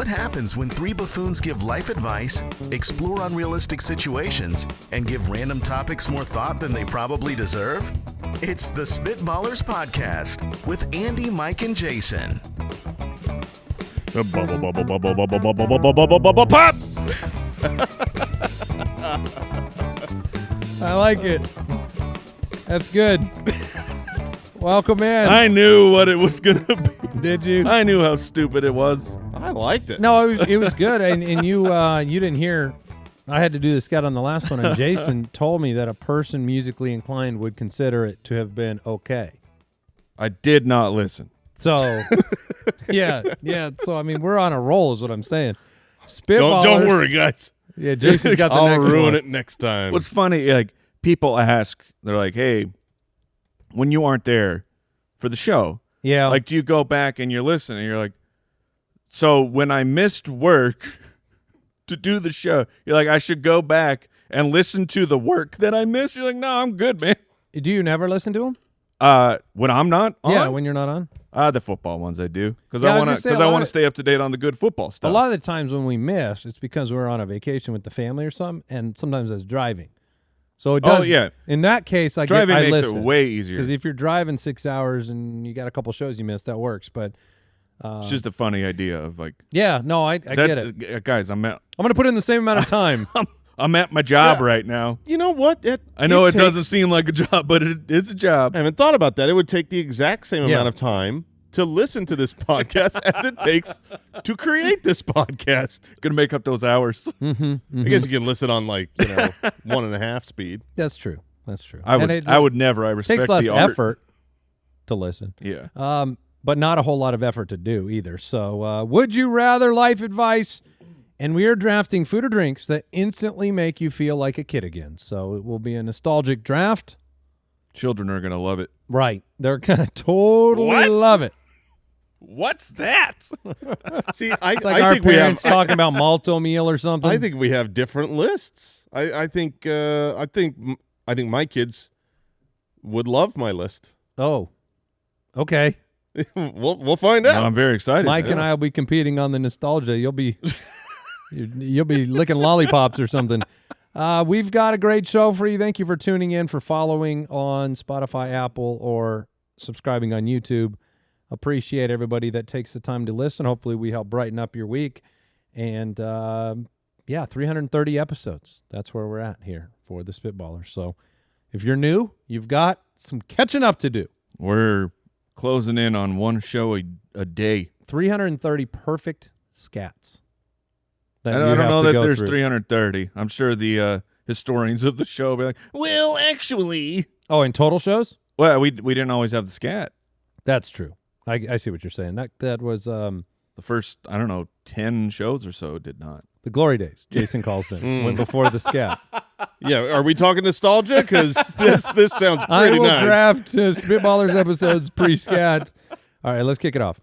What happens when three buffoons give life advice, explore unrealistic situations, and give random topics more thought than they probably deserve? It's the Spitballers Podcast with Andy, Mike, and Jason. Pop! I like it. That's good. Welcome in. I knew what it was going to be. Did you? I knew how stupid it was. I liked it. No, it was good. And you didn't hear. I had to do the scout on the last one, and Jason told me that a person musically inclined would consider it to have been okay. I did not listen. So, yeah. So, I mean, we're on a roll is what I'm saying. Spitballers. Don't worry, guys. Yeah, Jason's got the I'll next ruin one. it next time. What's funny, like, people ask, they're like, hey, when you aren't there for the show, Yeah. like, do you go back and you're listening? And you're like, so when I missed work to do the show, you're like, I should go back and listen to the work that I missed? You're like, no, I'm good, man. Do you never listen to them? When I'm not on? Yeah, when you're not on. The football ones I do because Yeah, I I was want gonna say, to a lot of- stay up to date on the good football stuff. A lot of the times when we miss, it's because we're on a vacation with the family or something, and sometimes that's driving. So it does. Oh, yeah. In that case, I Driving makes listen. it way easier. Because if you're driving 6 hours and you got a couple shows you missed, that works. But It's just a funny idea of like, yeah, no, I get it. Guys. I'm I'm going to put in the same amount of time. at my job right now. You know what? I know it takes- doesn't seem like a job, but it's a job. I haven't thought about that. It would take the exact same Yeah. amount of time to listen to this podcast as it takes to create this podcast. Gonna make up those hours. I guess you can listen on 1.5 speed. That's true. That's true. I would. And it I would never. I respect takes less the art. effort to listen. Yeah. But not a whole lot of effort to do either. So, would you rather life advice? And we are drafting food or drinks that instantly make you feel like a kid again. So it will be a nostalgic draft. Children are gonna love it. Right. They're going to totally What? love it. What's that? See, It's like I our think we have. parents talking about malto meal or something. I think we have different lists. I think my kids would love my list. Oh, okay. We'll find out. I'm very excited. Mike and I will be competing on the nostalgia. You'll be licking lollipops or something. We've got a great show for you. Thank you for tuning in, for following on Spotify, Apple, or subscribing on YouTube. Appreciate everybody that takes the time to listen. Hopefully we help brighten up your week. And 330 episodes. That's where we're at here for the Spitballers. So if you're new, you've got some catching up to do. We're closing in on one show a day. 330 perfect scats. I don't know that there's 330. I'm sure the historians of the show will be like, well, actually. Oh, in total shows? Well, we didn't always have the scat. That's true. I see what you're saying. That was The first, 10 shows or so did not. the glory days, Jason calls them, when before the scat. Yeah, are we talking nostalgia? Because this sounds I pretty will nice. draft Spitballers episodes pre-scat. All right, let's kick it off.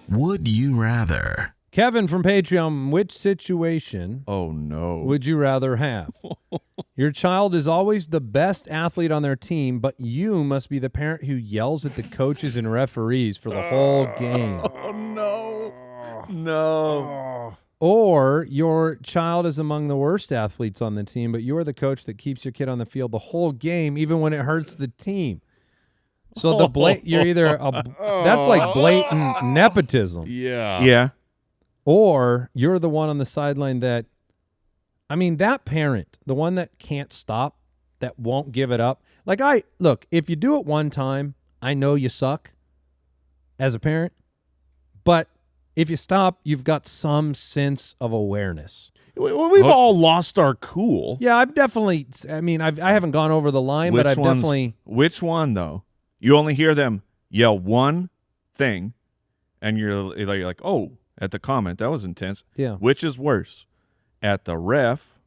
Would you rather? Kevin from Patreon, which situation Oh, no. would you rather have? Your child is always the best athlete on their team, but you must be the parent who yells at the coaches and referees for the whole game. Oh, no. No. Or your child is among the worst athletes on the team, but you're the coach that keeps your kid on the field the whole game, even when it hurts the team. So you're either that's like blatant nepotism, Yeah. Yeah. or you're the one on the sideline that parent, the one that can't stop, that won't give it up. Like if you do it one time, I know you suck as a parent, but if you stop, you've got some sense of awareness. Well, we've all lost our cool. Yeah, I've definitely. I haven't gone over the line, but I've definitely. Which one though? You only hear them yell one thing, and you're like, oh, at the comment that was intense. Yeah. Which is worse, at the ref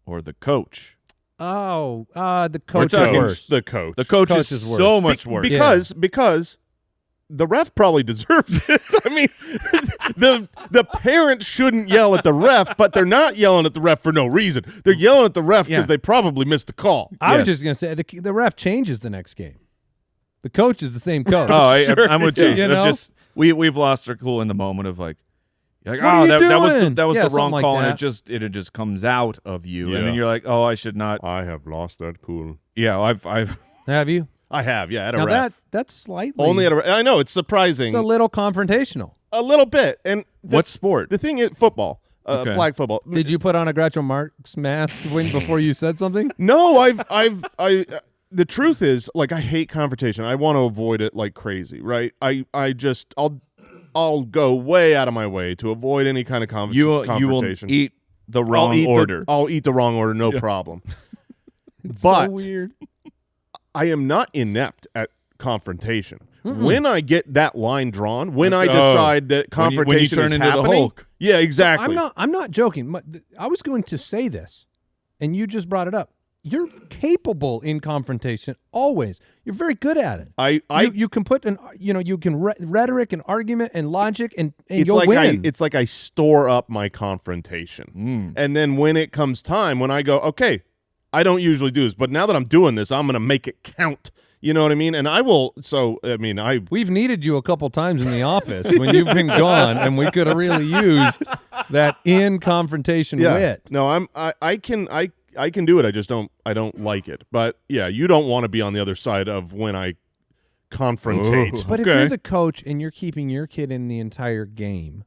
or the coach? Oh, the coach We're is talking worse. The coach. The coach Coach is is worse. so much worse. Because the ref probably deserves it. I mean, the parents shouldn't yell at the ref, but they're not yelling at the ref for no reason. They're yelling at the ref because they probably missed the call. I was Yes. just gonna say the ref changes the next game. The coach is the same coach. Oh, Sure. I'm with Yeah. Jason. You know? Just we've lost our cool in the moment of like, you're like, What are you that was doing? that was Yeah, the wrong something like call, and that. it just comes out of you, and Yeah. then you're like, oh, I should not. I have lost that cool. Yeah, I've Have you? I have, yeah, at a Now ref. that's slightly Only at a ref. I know, it's surprising. it's a little confrontational. A little bit. And what sport? the thing is, football, Okay. flag football. Did you put on a Groucho Marx mask before you said something? No, the truth is, like, I hate confrontation. I want to avoid it like crazy, right? I'll go way out of my way to avoid any kind of You will confrontation. eat the wrong order. I'll eat the wrong order, no problem. It's But so weird. I am not inept at confrontation. When I get that line drawn, when I decide that When you confrontation turn is into the happening, Hulk. yeah, exactly. I'm not joking. I was going to say this, and you just brought it up. You're capable in confrontation always. You're very good at it. You can put you can rhetoric and argument and logic and it's you'll like win. it's like I store up my confrontation, and then when it comes time, when I go, okay, I don't usually do this, but now that I'm doing this, I'm going to make it count. You know what I mean? And I will. So I mean, We've needed you a couple times in the office when you've been gone, and we could have really used that in confrontation wit. No, I can do it. I don't like it. But yeah, you don't want to be on the other side of when I confrontate. Ooh. But if Okay. you're the coach and you're keeping your kid in the entire game,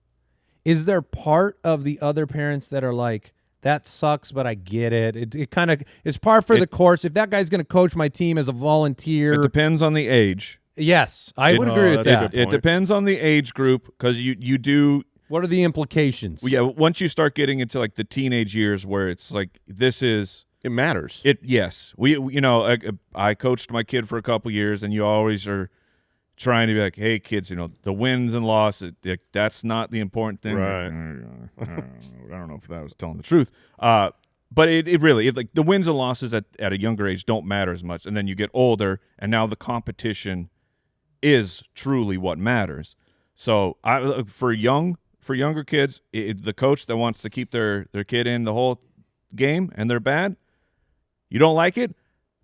is there part of the other parents that are like, that sucks, but I get it. It kind of is par for the course. If that guy's going to coach my team as a volunteer, It depends on the age. yes, I would agree with that's a that. good It point. depends on the age group because you do. What are the implications? Yeah, once you start getting into like the teenage years where it's like this is It matters. it. Yes, I coached my kid for a couple years, and you always are trying to be like, hey kids, the wins and losses, that's not the important thing. Right. I don't know if that was telling the truth. But it really like the wins and losses at a younger age don't matter as much, and then you get older, and now the competition is truly what matters. So for younger kids, the coach that wants to keep their kid in the whole game and they're bad, you don't like it,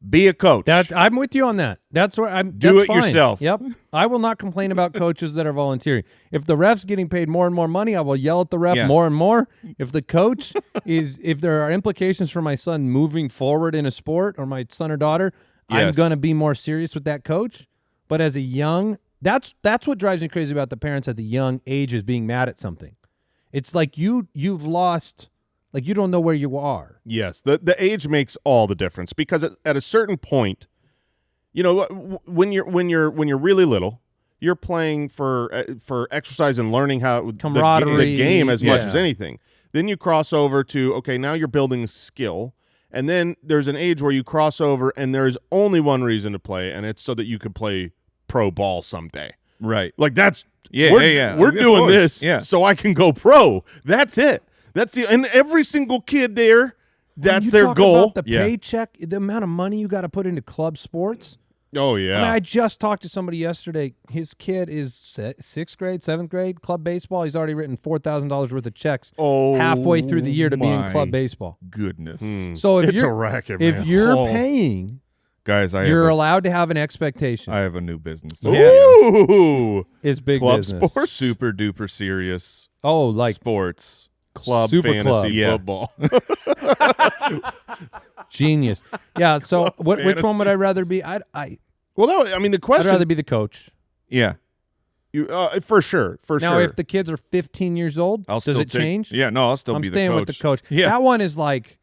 be a coach. I'm with you on that. That's where I'm. Do that's it fine. yourself. Yep. I will not complain about coaches that are volunteering. If the ref's getting paid more and more money, I will yell at the ref more and more. If the coach if there are implications for my son moving forward in a sport or my son or daughter, I'm Yes. going to be more serious with that coach. But as a young, that's what drives me crazy about the parents at the young ages being mad at something. It's like you've lost. Like you don't know where you are. Yes, the age makes all the difference because at a certain point, when you're really little, you're playing for exercise and learning how Camaraderie, the game as much yeah. as anything. Then you cross over to okay, now you're building skill, and then there's an age where you cross over and there's only one reason to play, and it's so that you could play pro ball someday. right. Like that's Yeah, we're Of doing course. this Yeah. so I can go pro. That's it. And every single kid there, that's When you their talk goal. About the Yeah. paycheck, the amount of money you got to put into club sports. Oh yeah. I mean, I just talked to somebody yesterday. His kid is sixth grade, seventh grade, club baseball. He's already written $4,000 worth of checks halfway through the year to be in my club baseball. Goodness. So if It's you're a racket, if man. you're Oh. paying, Guys, you're allowed to have an expectation. I have a new business. Ooh, It's big club business. sports, Super duper serious Oh, like sports. club Super fantasy club. Yeah. football. genius. Yeah. So which one fantasy. would I rather be? I'd Well, the question rather be the coach. Yeah. you, for sure. Now, if the kids are 15 years old, I'll does still it change? Yeah, no, I'll still I'm be the staying coach. with the coach. Yeah. That one is like,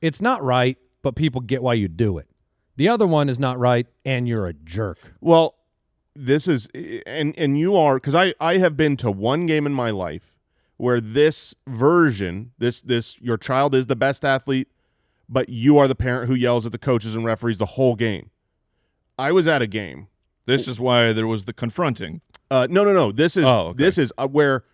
it's not right, but people get why you do it. The other one is not right, and you're a jerk. Well, this is and you are because I have been to one game in my life where this version, this your child is the best athlete, but you are the parent who yells at the coaches and referees the whole game. I was at a game. This is why there was the confronting. No. This is Oh, okay. this is where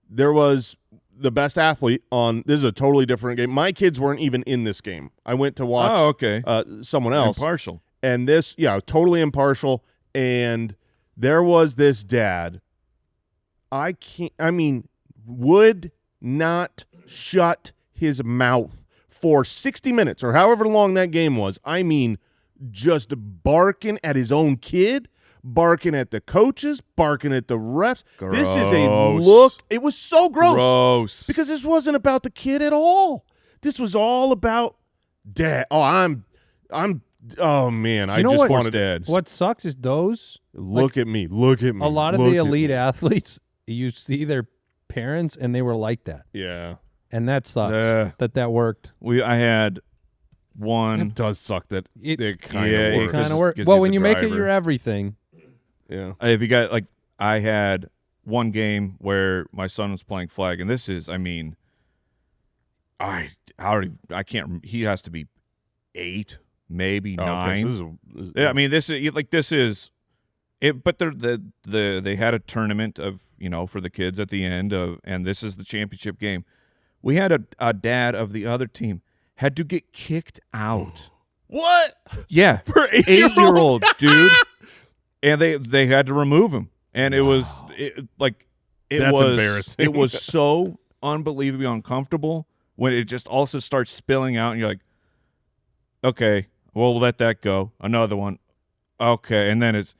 there was the best athlete on. This is a totally different game. My kids weren't even in this game. I went to watch. Oh, okay. Someone else. Impartial. And this, totally impartial. And there was this dad. Would not shut his mouth for 60 minutes or however long that game was. I mean, just barking at his own kid barking at the coaches, barking at the refs. Gross. This is a look. It was so Gross. because this wasn't about the kid at all. This was all about dad. Oh, oh man, I just wanted dads. What sucks is those. Look at me. Look at me. A lot of the elite athletes, you see their parents, and they were like that. Yeah. And that sucks that worked. I had one. It does suck that it kind Yeah, of it works. Kind of work. gives Well, you when the you make it driver. your everything. Yeah. If you got like, I had one game where my son was playing flag, and this is, I mean, I can't. He has to be 8, maybe 9. Okay, so this is Yeah, I mean, this is it. But they had a tournament of, for the kids at the end of, and this is the championship game. We had a dad of the other team had to get kicked out. what? Yeah, For 8-year-old dude, and they had to remove him, and it was That's embarrassing. It was so unbelievably uncomfortable when it just also starts spilling out, and you're like, okay, well, we'll let that go. Another one, okay, and then it's,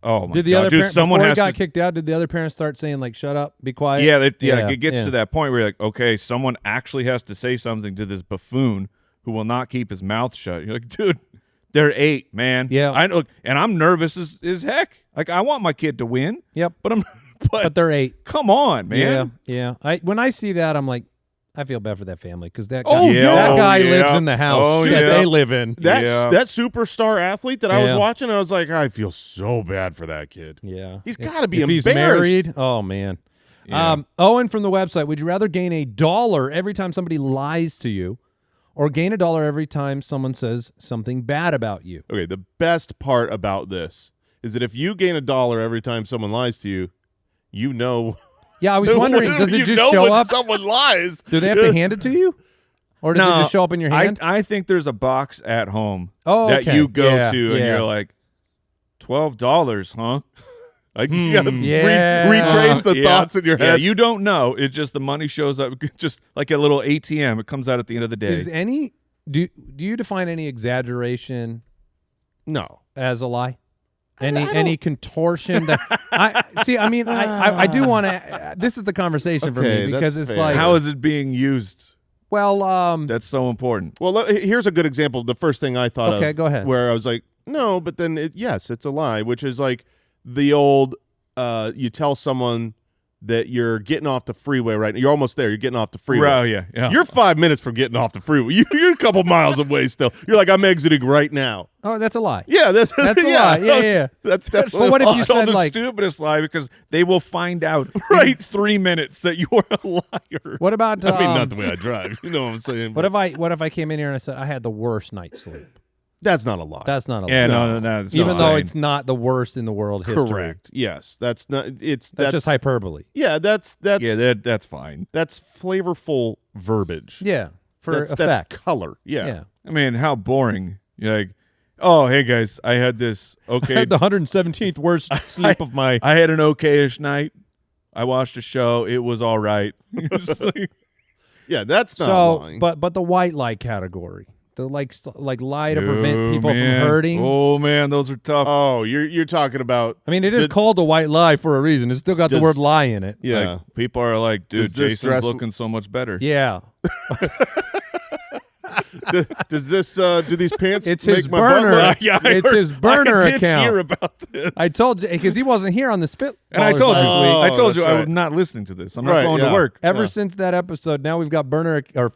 oh my Did the God, other dude, parent, someone before he has got to. kicked out, did the other parents start saying, like, shut up, be quiet? Yeah, it gets yeah. to that point where you're like, okay, someone actually has to say something to this buffoon who will not keep his mouth shut. You're like, dude, they're 8, man. Yeah. I know, and I'm nervous as heck. Like, I want my kid to win. Yep. But But they're 8. come on, man. Yeah. When I see that, I'm like, I feel bad for that family because that guy, Oh, yeah. that guy Oh, yeah. lives in the house Oh, that yeah. they live in. That superstar athlete that I was Yeah. watching, I was like, I feel so bad for that kid. Yeah. He's got to be if he's embarrassed. married, oh, man. Yeah. Owen from the website, would you rather gain $1 every time somebody lies to you or gain $1 every time someone says something bad about you? Okay, the best part about this is that if you gain $1 every time someone lies to you, you know. Yeah, I was wondering, does it you just know show when up? someone lies. Do they have to hand it to you? Or does it just show up in your hand? I think there's a box at home Okay. that you go Yeah, to, and yeah. you're like, $12, huh? Like, you got to Yeah. retrace the Yeah. thoughts in your Yeah, head. you don't know. It's just the money shows up, just like a little ATM. It comes out at the end of the day. Is do you define any exaggeration No. as a lie? Any contortion that I do want to this is the conversation for Okay, me because that's it's fair. like How is it being used? well That's so important. Well, here's a good example. The first thing I thought of. Okay, go ahead. Where I was like, no, but then, yes, it's a lie, which is like the old, you tell someone that you're getting off the freeway right now. You're almost there. You're getting off the freeway. Oh, yeah. You're 5 minutes from getting off the freeway. You're a couple miles away still. You're like, I'm exiting right now. oh, that's a lie. Yeah, that's a lie. Yeah. That's definitely Well, what if you also said the like stupidest lie because they will find out Right. in 3 minutes that you are a liar. what about I mean, not the way I drive. You know what I'm saying? what if I came in here and I said I had the worst night's sleep? That's not a lie. That's not a lie. Yeah, no. It's Even not though lying. it's not the worst in the world history. correct. Yes, that's not. That's just hyperbole. Yeah, that's that's fine. that's flavorful verbiage. Yeah. For that's effect. color. Yeah. Yeah. I mean, how boring. You're like, oh, hey, guys, I had this I okay. had the 117th worst sleep of my I had an okay-ish night. I watched a show. It was all right. You're just like, Yeah, that's not so lying. but the white lie category. The like lie to prevent oh, people man. from hurting. Oh, man, those are tough. Oh, you're talking about. I mean, it is Did- called a white lie for a reason. It's still got the Does- word lie in it. Yeah. Like, people are like, dude, Does this Jason's dress- looking so much better. Yeah. Does this? Do these pants? It's make his my butt burner. look- Yeah, I It's heard- his burner I did account. hear about this. I told you because he wasn't here on the Spitballers and I told you, last week. I told that's you I right. was not listening to this. I'm not Right, going yeah. to work. Ever since that episode, now we've got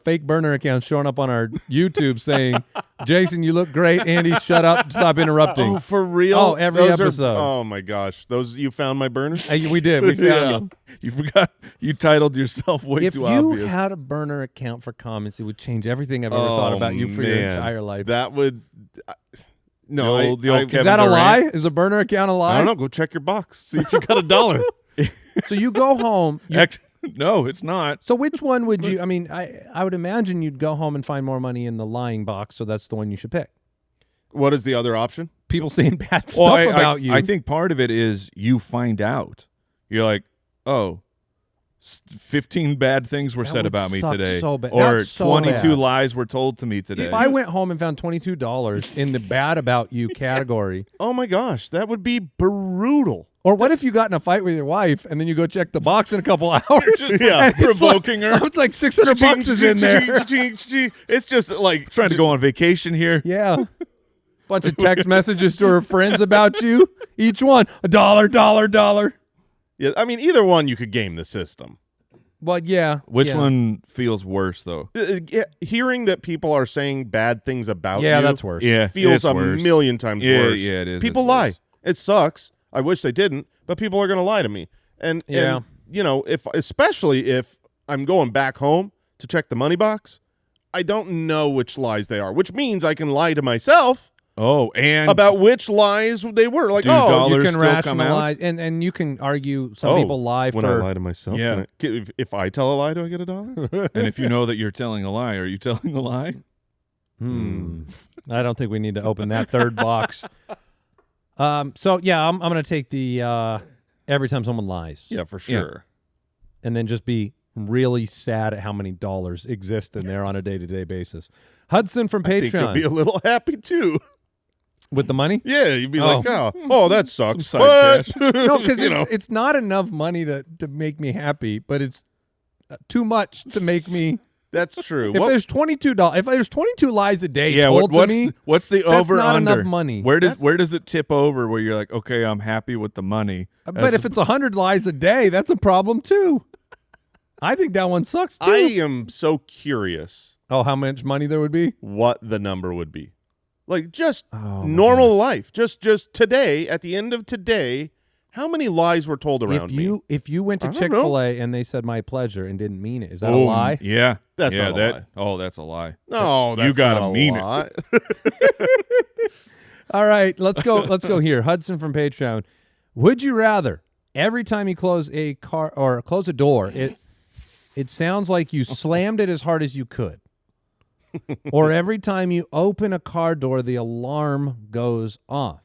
fake burner accounts showing up on our YouTube saying, "Jason, you look great. Andy, shut up. Stop interrupting." Oh, for real? Oh, every Those are- episode. oh my gosh, those you found my burner? We did. We found Yeah. it. You forgot. You titled yourself way If too you obvious. had a burner account for comments, it would change everything I've ever thought about you for your man. entire life. That would. No, The old I, Kevin Is that a Durant. lie? Is a burner account a lie? I don't know. Go check your box. See if you got $1. So you go home. No, it's not. So which one would you? I mean, I would imagine you'd go home and find more money in the lying box. So that's the one you should pick. What is the other option? People saying bad Well, stuff about you. I think part of it is you find out. You're like, oh, 15 bad things were That said would about me suck today, so bad. or That's so 22 bad. lies were told to me today. If I went home and found $22 in the bad about you category, Oh my gosh, that would be brutal. or what if you got in a fight with your wife and then you go check the box in a couple hours? Yeah, and it's provoking like, her. It's like $600 is in there. It's just like trying to go on vacation here. Yeah. Bunch of text messages to her friends about you. Each one $1. Yeah, I mean, either one you could game the system. Well, yeah. Which yeah. one feels worse, though? Hearing that people are saying bad things about Yeah, you that's worse. Yeah, feels it's a worse. million times worse. Yeah, it is. People It's lie. worse. It sucks. I wish they didn't, but people are going to lie to me. And you know, especially if I'm going back home to check the money box, I don't know which lies they are, which means I can lie to myself Oh, and about which lies they were. Like, Do oh, dollars You can still come out? rationalize, and you can argue some people lie when for. I lie to myself. Yeah. If I tell a lie, do I get $1? and if you know that you're telling a lie, are you telling a lie? I don't think we need to open that third box. So yeah, I'm going to take the every time someone lies, Yeah, for sure. and then just be really sad at how many dollars exist in there on a day-to-day basis. Hudson from I think you'll Patreon be a little happy too. with the money. Yeah, you'd be like, oh, that sucks. Some side But No, because you know, it's not enough money to make me happy, but it's too much to make me. that's true. If there's $22, if there's 22 lies a day Yeah, told to me, what's the that's over not under? enough money. Where does it tip over where you're like, okay, I'm happy with the money? But if it's 100 lies a day, that's a problem too. I think that one sucks too. I am so curious Oh, how much money there would be? what the number would be. Like just Oh, my normal life. Just today, at the end of today, how many lies were told around me? If you went to I don't know. Chick-fil-A and they said my pleasure and didn't mean it, is that a Oh, lie? Yeah, That's yeah, not a lie. Oh, that's a lie. No, that's You gotta not a mean it. lie. All right, let's go. Let's go here. Hudson from Patreon. Would you rather every time you close a car or close a door, it sounds like you slammed it as hard as you could, or every time you open a car door, the alarm goes off?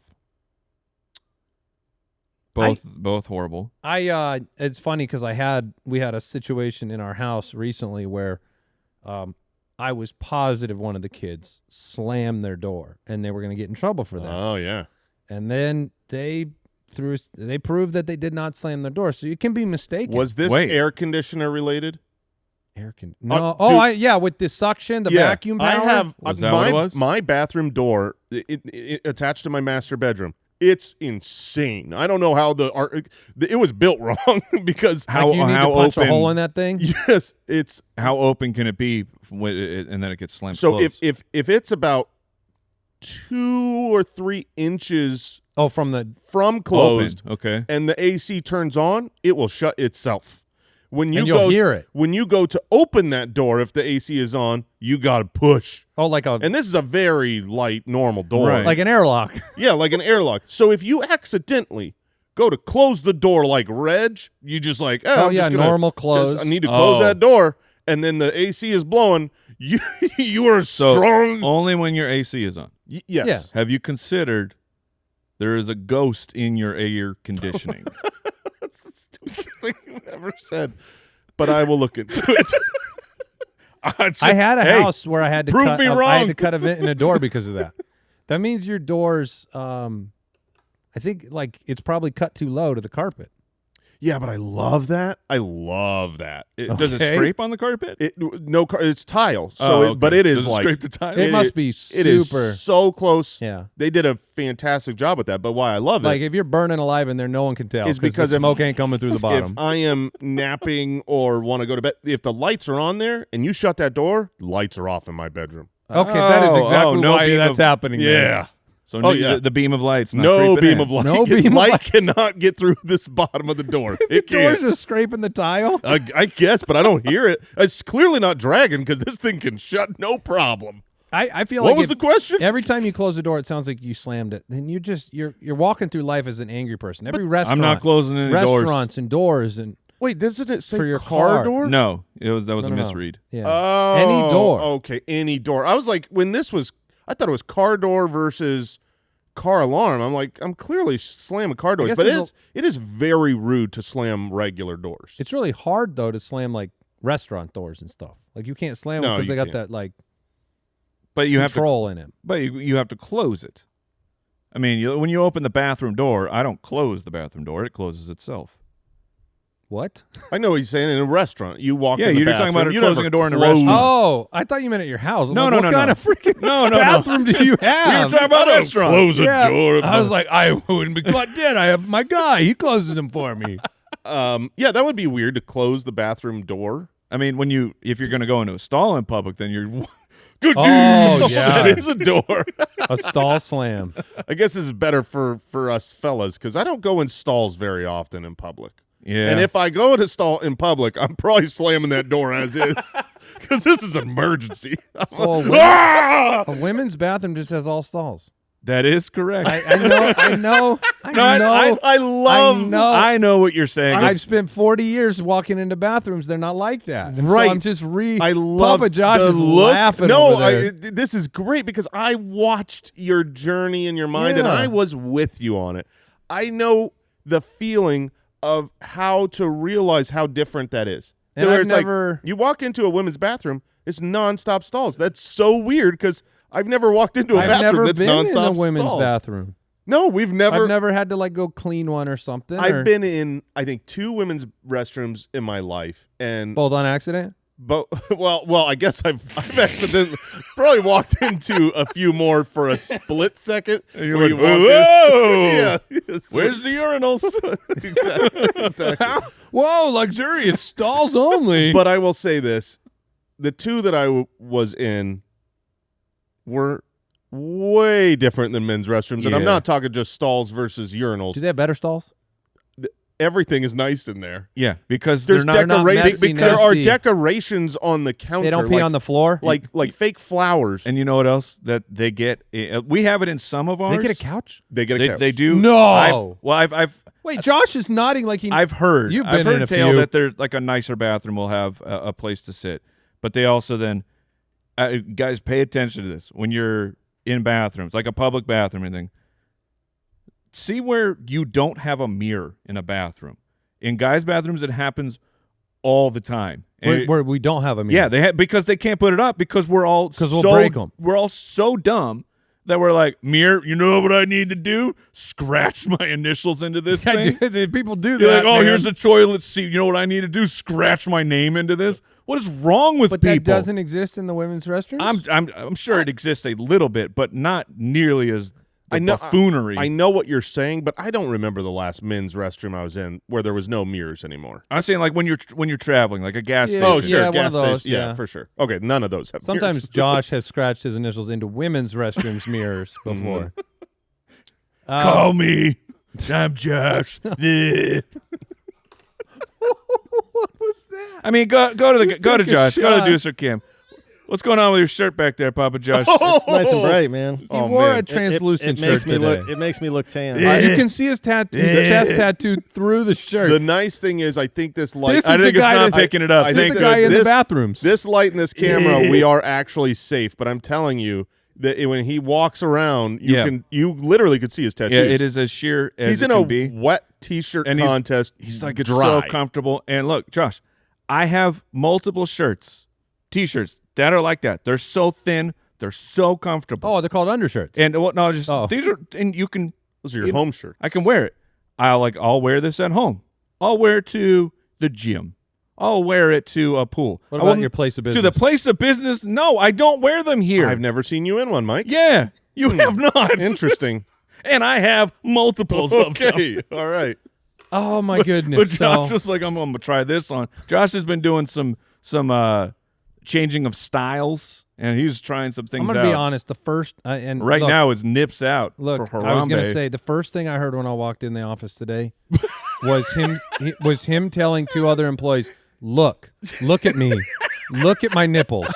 Both horrible. It's funny because we had a situation in our house recently where I was positive one of the kids slammed their door and they were going to get in trouble for that. Oh yeah. And then they proved that they did not slam their door, so you can be mistaken. Was this Wait. air conditioner related? No. dude. With the suction, the vacuum power. I have Was that what it was? my bathroom door it attached to my master bedroom. It's insane. I don't know how it was built wrong because How you need to punch open? a hole in that thing. yes, it's How open can it be and then it gets slammed so closed? if it's about 2 or 3 inches Oh, from the from closed Open. Okay. and the AC turns on, it will shut itself. When you And you'll go hear it. When you go to open that door, if the AC is on, you got to push. like a And this is a very light, normal door. Right. like an airlock. Yeah, like an airlock. So if you accidentally go to close the door like Reg, you just like, Oh, I'm yeah, just gonna normal close. I need to close that door, and then the AC is blowing. You are So strong. only when your AC is on. Yes. Yeah. Have you considered there is a ghost in your air conditioning? That's the stupidest thing you've ever said. But I will look into it. I had a house where I had to prove cut me I had wrong. to cut a vent in a door because of that. That means your doors I think like it's probably cut too low to the carpet. Yeah, but I love that. I love that. Does it Okay. scrape on the carpet? It's tile. So, Oh, okay. but it is Does it like scrape the tile? It must be It is super. so close. Yeah. They did a fantastic job with that. But why I love Like it if you're burning alive in there, no one can tell is because the if- smoke ain't coming through the if bottom. I am napping or want to go to bed, if the lights are on there and you shut that door, lights are off in my bedroom. Okay, that is exactly no why beam that's of- happening. there. Yeah. So Oh, yeah. the beam of light's not No creeping beam in. of light. No beam of light light. cannot get through this bottom of the door. The It door's can't. just scraping the tile. I guess, but I don't hear it. It's clearly not dragging because this thing can shut no problem. I feel What like was the question? every time you close the door, it sounds like you slammed it. Then you're walking through life as an angry person. Every restaurant, I'm not closing any doors. restaurants and doors and Wait, doesn't it say For your car car. door? No, that was No, a no, no. misread. yeah. Oh, Any door. Okay, any door. I was like, when this was, I thought it was car door versus car alarm. I'm like, I'm clearly slamming car doors, guess but there's it is very rude to slam regular doors. It's really hard though to slam like restaurant doors and stuff. Like you can't slam them No, because they you got can't. that like But you have to control in it. But you have to close it. I mean, when you open the bathroom door, I don't close the bathroom door. It closes itself. What? I know what he's saying. In a restaurant, you walk in the you're bathroom, talking about you closing never a door in a close- restaurant. Oh, I thought you meant at your house. I'm No, like, no, what no, kind no. of freaking No, no, no. bathroom do you We were have? talking about restaurants. Close a Yeah. door. I was like, I wouldn't be caught dead. I have my guy. He closes them for me. Yeah, that would be weird to close the bathroom door. I mean, if you're going to go into a stall in public, then you're good. Oh, yeah. That is a door. A stall slam. I guess this is better for us fellas because I don't go in stalls very often in public. Yeah. And if I go in a stall in public, I'm probably slamming that door as is because this is an emergency. So Ah! a women's bathroom just has all stalls. That is correct. I know. I know what you're saying. I've spent 40 years walking into bathrooms. They're not like that. And Right. So I'm just I love Papa Josh the is look. laughing No, over there. this is great because I watched your journey in your mind and Yeah. I was with you on it. I know the feeling of how to realize how different that is. And where I've it's like, never- you walk into a women's bathroom, it's nonstop stalls. That's so weird because I've never walked into a I've bathroom never that's been nonstop in a women's stalls. bathroom. No, we've I've never had to like go clean one or something. I've been in, I think, 2 women's restrooms in my life, and both on accident. but well, I guess I've accidentally probably walked into a few more for a split second. And you're where like, you walk in. whoa! Yeah, so- Where's the urinals? exactly. Whoa, luxurious stalls only. But I will say this: the 2 that I was in were way different than men's restrooms, and I'm Yeah. not talking just stalls versus urinals. Do they have better stalls? Everything is nice in there. Yeah, because There's they're not. decorations. messy, There are nasty. decorations on the counter. They don't pee like, on the floor. like fake flowers. And you know what else that they get? We have it in some of ours. They get a couch. They get a They, couch. they do. No. I've Wait, Josh is nodding like he. I've heard. You've I've been heard in a tale few. that there's like a nicer bathroom will have a place to sit, but they also then, guys, pay attention to this when you're in bathrooms, like a public bathroom or anything. See where you don't have a mirror in a bathroom. In guys' bathrooms, it happens all the time. And where we don't have a mirror. yeah, they have because they can't put it up because we're all 'Cause we'll so break 'em. we're all so dumb that we're like, mirror. You know what I need to do? Scratch my initials into this thing. People do You're that. like, oh, man. here's the toilet seat. You know what I need to do? Scratch my name into this. What is wrong with But people? that doesn't exist in the women's restrooms. I'm sure it exists a little bit, but not nearly as the I know buffoonery. I know what you're saying, but I don't remember the last men's restroom I was in where there was no mirrors anymore. I'm saying like when you're traveling, like a gas Yeah, station. Oh, sure, yeah, one gas of those, station. Yeah, yeah. for sure. Okay, none of those have Sometimes mirrors. Josh has scratched his initials into women's restrooms mirrors before. Call me. I'm Josh. What was that? I mean, go to Just go to take a Josh. Go to shot. Deucer Kim. What's going on with your shirt back there, Papa Josh? It's nice and bright, man. He Oh, wore man. a translucent it makes shirt me today. look. It makes me look tan. You can see his chest tattooed through the shirt. The nice thing is, I think this light. This I is the think it's guy not that- picking it up. I This think is the guy in the this- bathrooms. This light and this camera, we are actually safe. But I'm telling you that when he walks around, you literally could see his tattoos. Yeah, it is as sheer as He's it in can a be. wet T-shirt And contest. He's like, it's dry. so comfortable. And look, Josh, I have multiple shirts, T-shirts that are like that. They're so thin. They're so comfortable. oh, they're called undershirts. And no, just Oh. these are, and you can. Those are your home shirts. I can wear it. I'll wear this at home. I'll wear it to the gym. I'll wear it to a pool. What I about won't- your place of To business? the place of business? No, I don't wear them here. I've never seen you in one, Mike. Yeah, you have not. Interesting. And I have multiples of them. Okay, all right. Oh my goodness! But Josh So- was like, I'm gonna try this on. Josh has been doing some changing of styles, and he's trying some things I'm out. gonna be honest. The first and Right look, now, his nips out. Look, for I was gonna Harambe. say the first thing I heard when I walked in the office today was him telling 2 other employees, look at me, look at my nipples.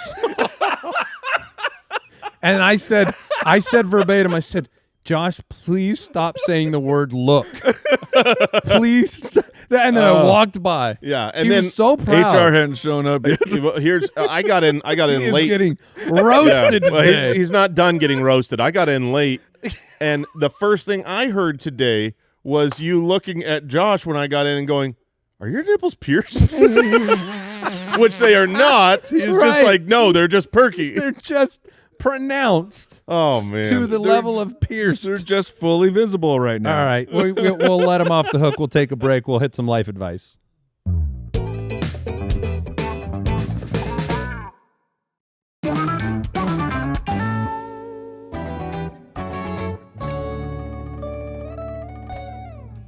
And I said verbatim, I said, Josh, please stop saying the word look. Please. And then I walked by. Yeah, and He then was so proud. HR hadn't shown up yet. well, here's I got in He is late. getting roasted Well, today. he's not done getting roasted. I got in late, And the first thing I heard today was you looking at Josh when I got in and going, "Are your nipples pierced?" Which they are not. He's just Right. like, "No, they're just perky." They're just pronounced Oh man. to the level of pierced. They're just fully visible right now. All right, we'll let him off the hook. We'll take a break. We'll hit some life advice.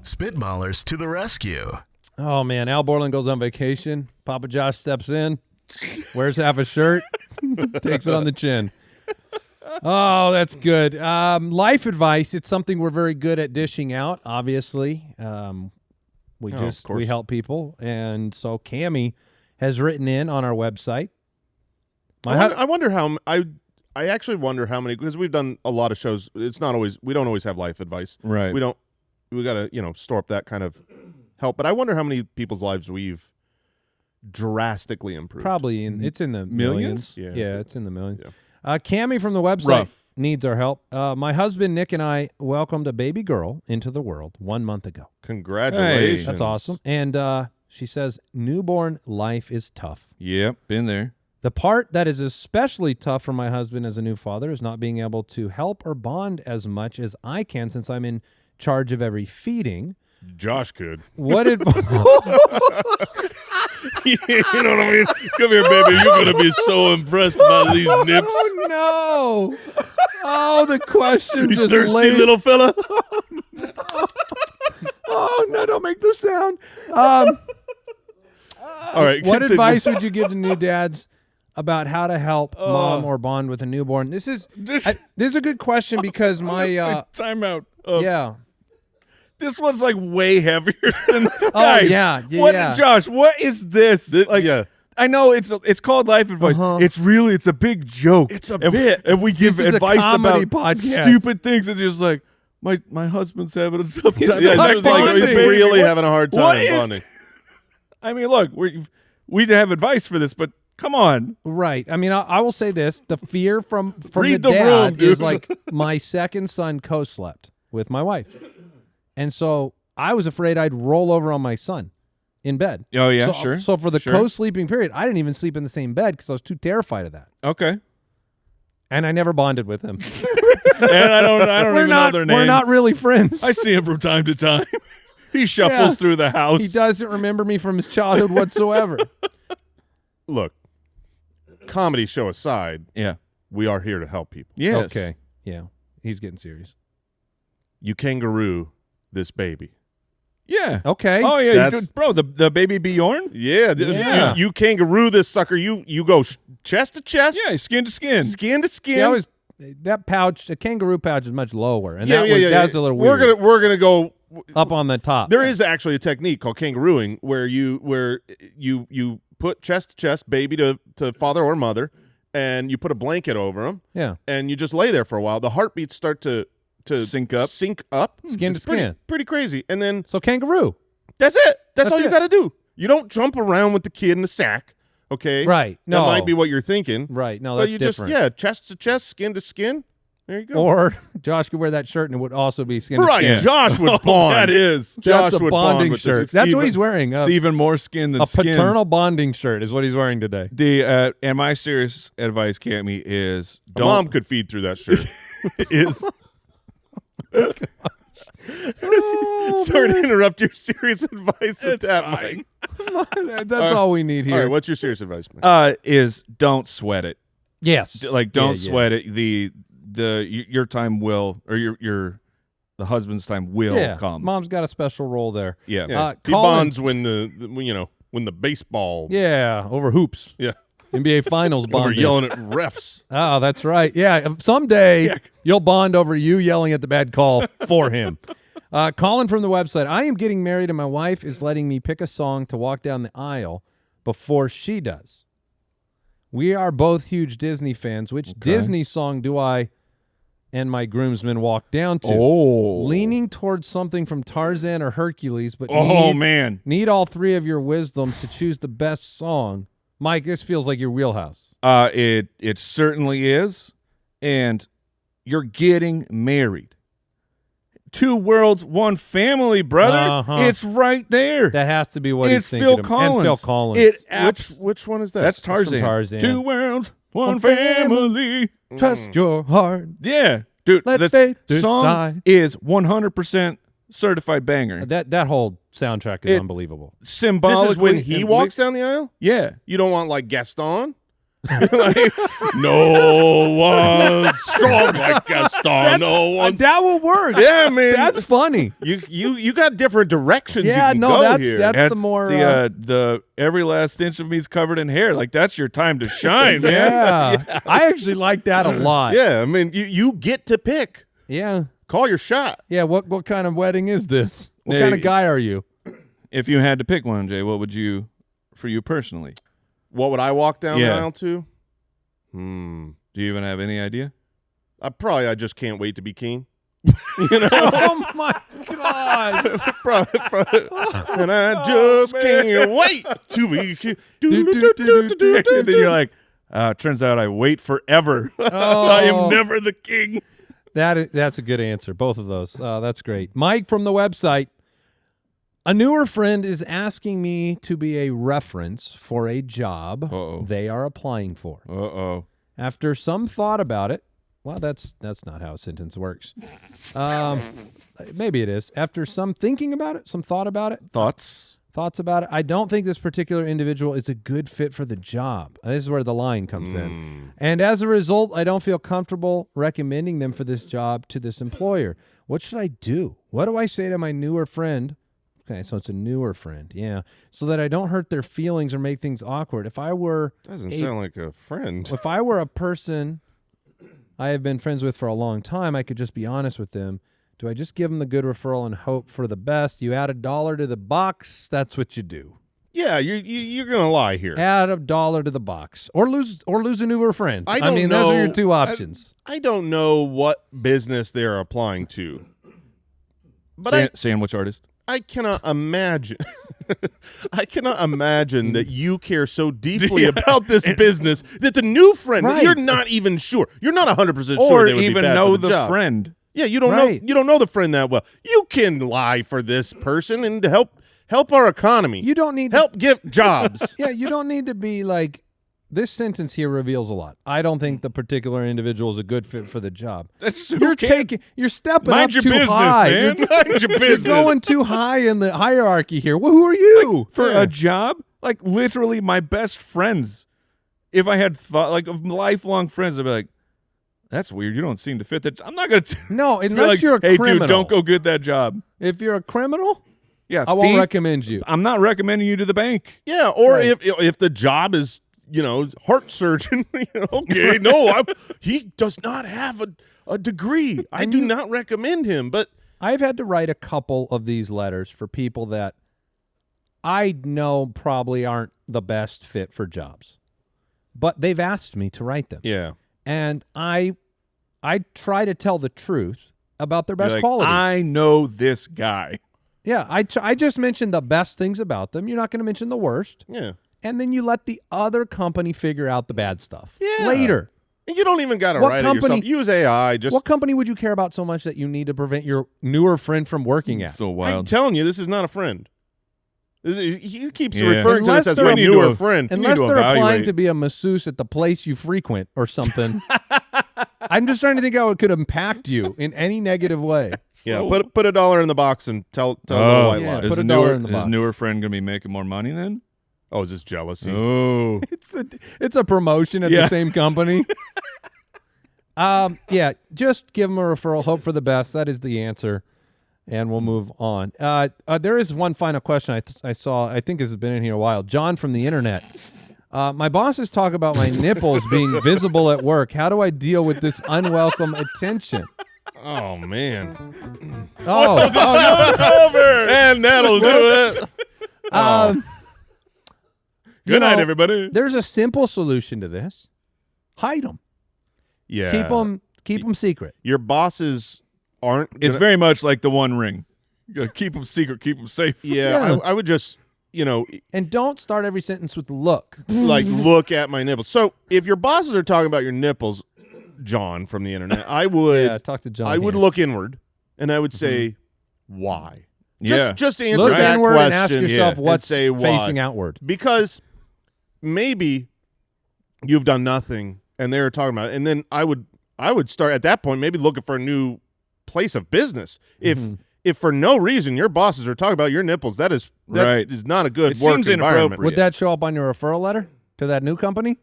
Spitballers to the rescue. Oh man, Al Borland goes on vacation. Papa Josh steps in, wears half a shirt, takes it on the chin. Oh, that's good. Life advice. It's something we're very good at dishing out. Obviously, we of course. help people, and so Cammie has written in on our website. I wonder how I actually wonder how many, because we've done a lot of shows. It's not always, we don't always have life advice. Right. We got to, store up that kind of help. But I wonder how many people's lives we've drastically improved. Probably it's in the millions. Millions? Yeah. It's in the millions. Yeah. Cammie from the website Rough. needs our help. My husband Nick and I welcomed a baby girl into the world 1 month ago. Congratulations. That's awesome. And she says newborn life is tough. Yep, been there. The part that is especially tough for my husband as a new father is not being able to help or bond as much as I can since I'm in charge of every feeding. Josh could. What did You know what I mean? Come here, baby. You're going to be so impressed by these nips. Oh no! Oh, the question You just thirsty laid. little fella. Oh no! Don't make the sound. All right. What continue. advice would you give to new dads about how to help mom or bond with a newborn? This is a good question because my time out. yeah. This one's like way heavier than yeah, What, yeah. Josh, what is this? Yeah. I know it's called life advice. It's a big joke. It's a bit. And we give is a advice comedy about podcast. stupid things. And just like my husband's having a tough time. Yeah, not it's like he's bonding. really What- having a hard what time is- bonding. I mean, look, we have advice for this, but come on. Right. I mean, I will say this: the fear from Read the the dad room, dude. is like my second son co-slept with my wife, and so I was afraid I'd roll over on my son in bed. Oh, yeah, so, sure. So for the Sure. co-sleeping period, I didn't even sleep in the same bed because I was too terrified of that, Okay. and I never bonded with him. And I don't we're even not know their name. we're not really friends. I see him from time to time. He shuffles Yeah. through the house. He doesn't remember me from his childhood whatsoever. Look, comedy show aside, Yeah. we are here to help people. Yes. Okay. Yeah. He's getting serious. You kangaroo this baby. Yeah. Okay. Oh yeah, That's- bro. The baby Bjorn. Yeah. Yeah. You kangaroo this sucker. You go chest to chest, Yeah, skin to skin. skin to skin. See, that pouch, the kangaroo pouch is much lower, and yeah. that's a little weird. We're gonna go. Up on the top. There is actually a technique called kangarooing where you put chest to chest, baby to father or mother, and you put a blanket over them, Yeah. and you just lay there for a while. The heartbeats start to Sync up. Skin to It's pretty- skin. Pretty crazy. And then So kangaroo. that's it. That's all you it. got to do. You don't jump around with the kid in the sack. Okay. Right. No. That might be what you're thinking. Right. No, But that's you different. just chest to chest, skin to skin. There you go. Or Josh could wear that shirt and it would also be skin to right. skin. Josh would bond. That is. Josh That's a would bond bonding with shirt. this. That's even- what he's wearing. It's even more skin than A skin. paternal bonding shirt is what he's wearing today. The and my serious advice, Cammie, is A mom could feed through that shirt. is Sorry to interrupt your serious advice with It's that, fine. Mike. That's all we need All here. right, what's your serious advice, Mike? is don't sweat it. Yes. Like don't Yeah, yeah. sweat it. Your time will, or the husband's time will Yeah. come. Mom's got a special role there. Yeah. Yeah. He Colin- bonds when when the baseball. Yeah. Over hoops. Yeah. NBA Finals Over bonding. yelling at refs. Oh, that's right. Yeah. Someday Yeah. you'll bond over you yelling at the bad call for him. Colin from the website. I am getting married and my wife is letting me pick a song to walk down the aisle before she does. We are both huge Disney fans. Which Disney song do I and my groomsmen walk down to? Oh. Leaning towards something from Tarzan or Hercules, but Oh man. need all three of your wisdom to choose the best song. Mike, this feels like your wheelhouse. It certainly is, and you're getting married. 2 worlds, 1 family, brother. Uh-huh. It's right there. That has to be what It's he's Phil thinking of. Collins. And Phil Collins. Which one is that? That's from Tarzan. Tarzan. 2 worlds, 1 family. Trust your heart. Yeah, dude. Let the fate song decide. is 100% certified banger. That whole soundtrack is unbelievable. Symbolically, This is when he and walks down the aisle? Yeah. You don't want like Gaston? Like, no one strong like Gaston. No one. That will work. Yeah, man. That's funny. You got different directions. Yeah, you can no, go that's here. the more. the every last inch of me is covered in hair. Like that's your time to shine, man. yeah. I actually like that a lot. Yeah, I mean, you get to pick. Yeah. Call your shot. Yeah. What kind of wedding is this? What Yeah, kind of guy are you? If you had to pick one, Jay, what would you, for you personally? What would I walk down the Yeah. aisle to? Do you even have any idea? I just can't wait to be king. You know? Oh my God. And I just can't wait to be king. And then you're like, turns out I wait forever. I am never the king. That's a good answer. Both of those. That's great. Mike from the website. A newer friend is asking me to be a reference for a job Uh-oh. they are applying for. Uh-oh. After some thought about it, well, that's not how a sentence works. Maybe it is. After some thinking about it, some thought about it, Thoughts about it, I don't think this particular individual is a good fit for the job. This is where the line comes in. And as a result, I don't feel comfortable recommending them for this job to this employer. What should I do? What do I say to my newer friend? Okay, so it's a newer friend, yeah. So that I don't hurt their feelings or make things awkward. If I were Doesn't sound like a friend. if I were a person I have been friends with for a long time, I could just be honest with them. Do I just give them the good referral and hope for the best? You add $1 to the box, that's what you do. Yeah, you're gonna lie here. Add $1 to the box, or lose a newer friend. I don't mean, know. those are your 2 options. I don't know what business they're applying to, but sandwich artist. I cannot imagine. I cannot imagine that you care so deeply about this business that the new friend, Right. you're not even sure. You're not 100% sure Or they would even be bad know for the job. friend. Yeah, you don't Right. know. You don't know the friend that well. You can lie for this person and to help our economy. You don't need help give jobs. Yeah, you don't need to be like. This sentence here reveals a lot. I don't think the particular individual is a good fit for the job. That's You're stepping Mind up your too business, high. man. Mind your You're business. going too high in the hierarchy here. Well, who are you? for Yeah. a job. Like literally, my best friends. If I had thought like of lifelong friends, I'd be like, "That's weird. You don't seem to fit that." I'm not gonna. No, be unless like, you're a hey, criminal. dude, don't go get that job. If you're a criminal, Yeah, I won't thief, recommend you. I'm not recommending you to the bank. Yeah, or Right. if the job is, heart surgeon, okay, no, he does not have a degree. I do not recommend him, but I've had to write a couple of these letters for people that I know probably aren't the best fit for jobs, but they've asked me to write them. yeah. And I try to tell the truth about their You're best like, qualities. I know this guy. Yeah, I just mentioned the best things about them. You're not going to mention the worst. Yeah. And then you let the other company figure out the bad stuff Yeah. later. And you don't even got to What write company- it yourself. Use AI. Just What company would you care about so much that you need to prevent your newer friend from working at? So I'm wild. telling you, this is not a friend. He keeps Yeah. referring to Unless this as they're- my We need to newer have- friend. need Unless to they're applying evaluate. to be a masseuse at the place you frequent or something. I'm just trying to think how it could impact you in any negative way. Yeah, put $1 in the box and tell a little white yeah. lie. Put is a the dollar newer, in the is box. newer friend gonna be making more money then? Oh, is this jealousy? Oh, It's a promotion at Yeah. the same company. Yeah, just give them a referral. Hope for the best. That is the answer, and we'll move on. There is one final question I saw. I think this has been in here a while. John from the internet. My bosses talk about my nipples being visible at work. How do I deal with this unwelcome attention? Oh man. Oh, over. And that'll do it. Good night, everybody. There's a simple solution to this. Hide them. Yeah. Keep them secret. Your bosses aren't. It's gonna- very much like the One Ring. You gotta keep them secret, keep them safe. Yeah. Yeah. I would just And don't start every sentence with look. like look at my nipples. So if your bosses are talking about your nipples, John from the internet, I would talk to John. I would here. look inward and I would say, why? Yeah. Just answer Look that inward question and ask yourself and what's say why. facing outward. Because maybe you've done nothing and they're talking about it, and then I would start at that point maybe looking for a new place of business. If for no reason your bosses are talking about your nipples, that is not a good It work seems environment. inappropriate. Would that show up on your referral letter to that new company?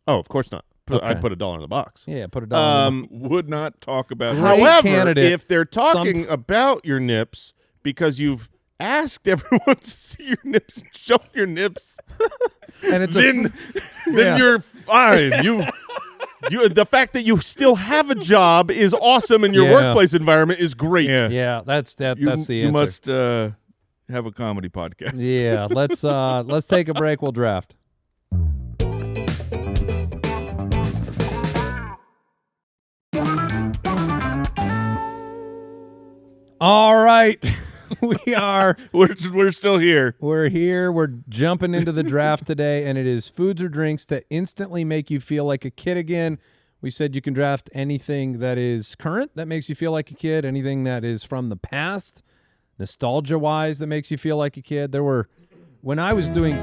Oh, of course not. Okay. I'd put $1 in the box. Yeah, put it down. Would not talk about Great that. However, candidate. if they're talking about your nips because you've asked everyone to see your nips and show your nips, And it's then Yeah. you're fine. You the fact that you still have a job is awesome, and your Yeah. workplace environment is great. yeah, that's the answer. You must have a comedy podcast. Yeah, let's take a break. We'll draft. All right, We're still here. we're here. We're jumping into the draft today, and it is foods or drinks that instantly make you feel like a kid again. We said you can draft anything that is current that makes you feel like a kid, anything that is from the past, nostalgia-wise, that makes you feel like a kid. There were, when I was doing,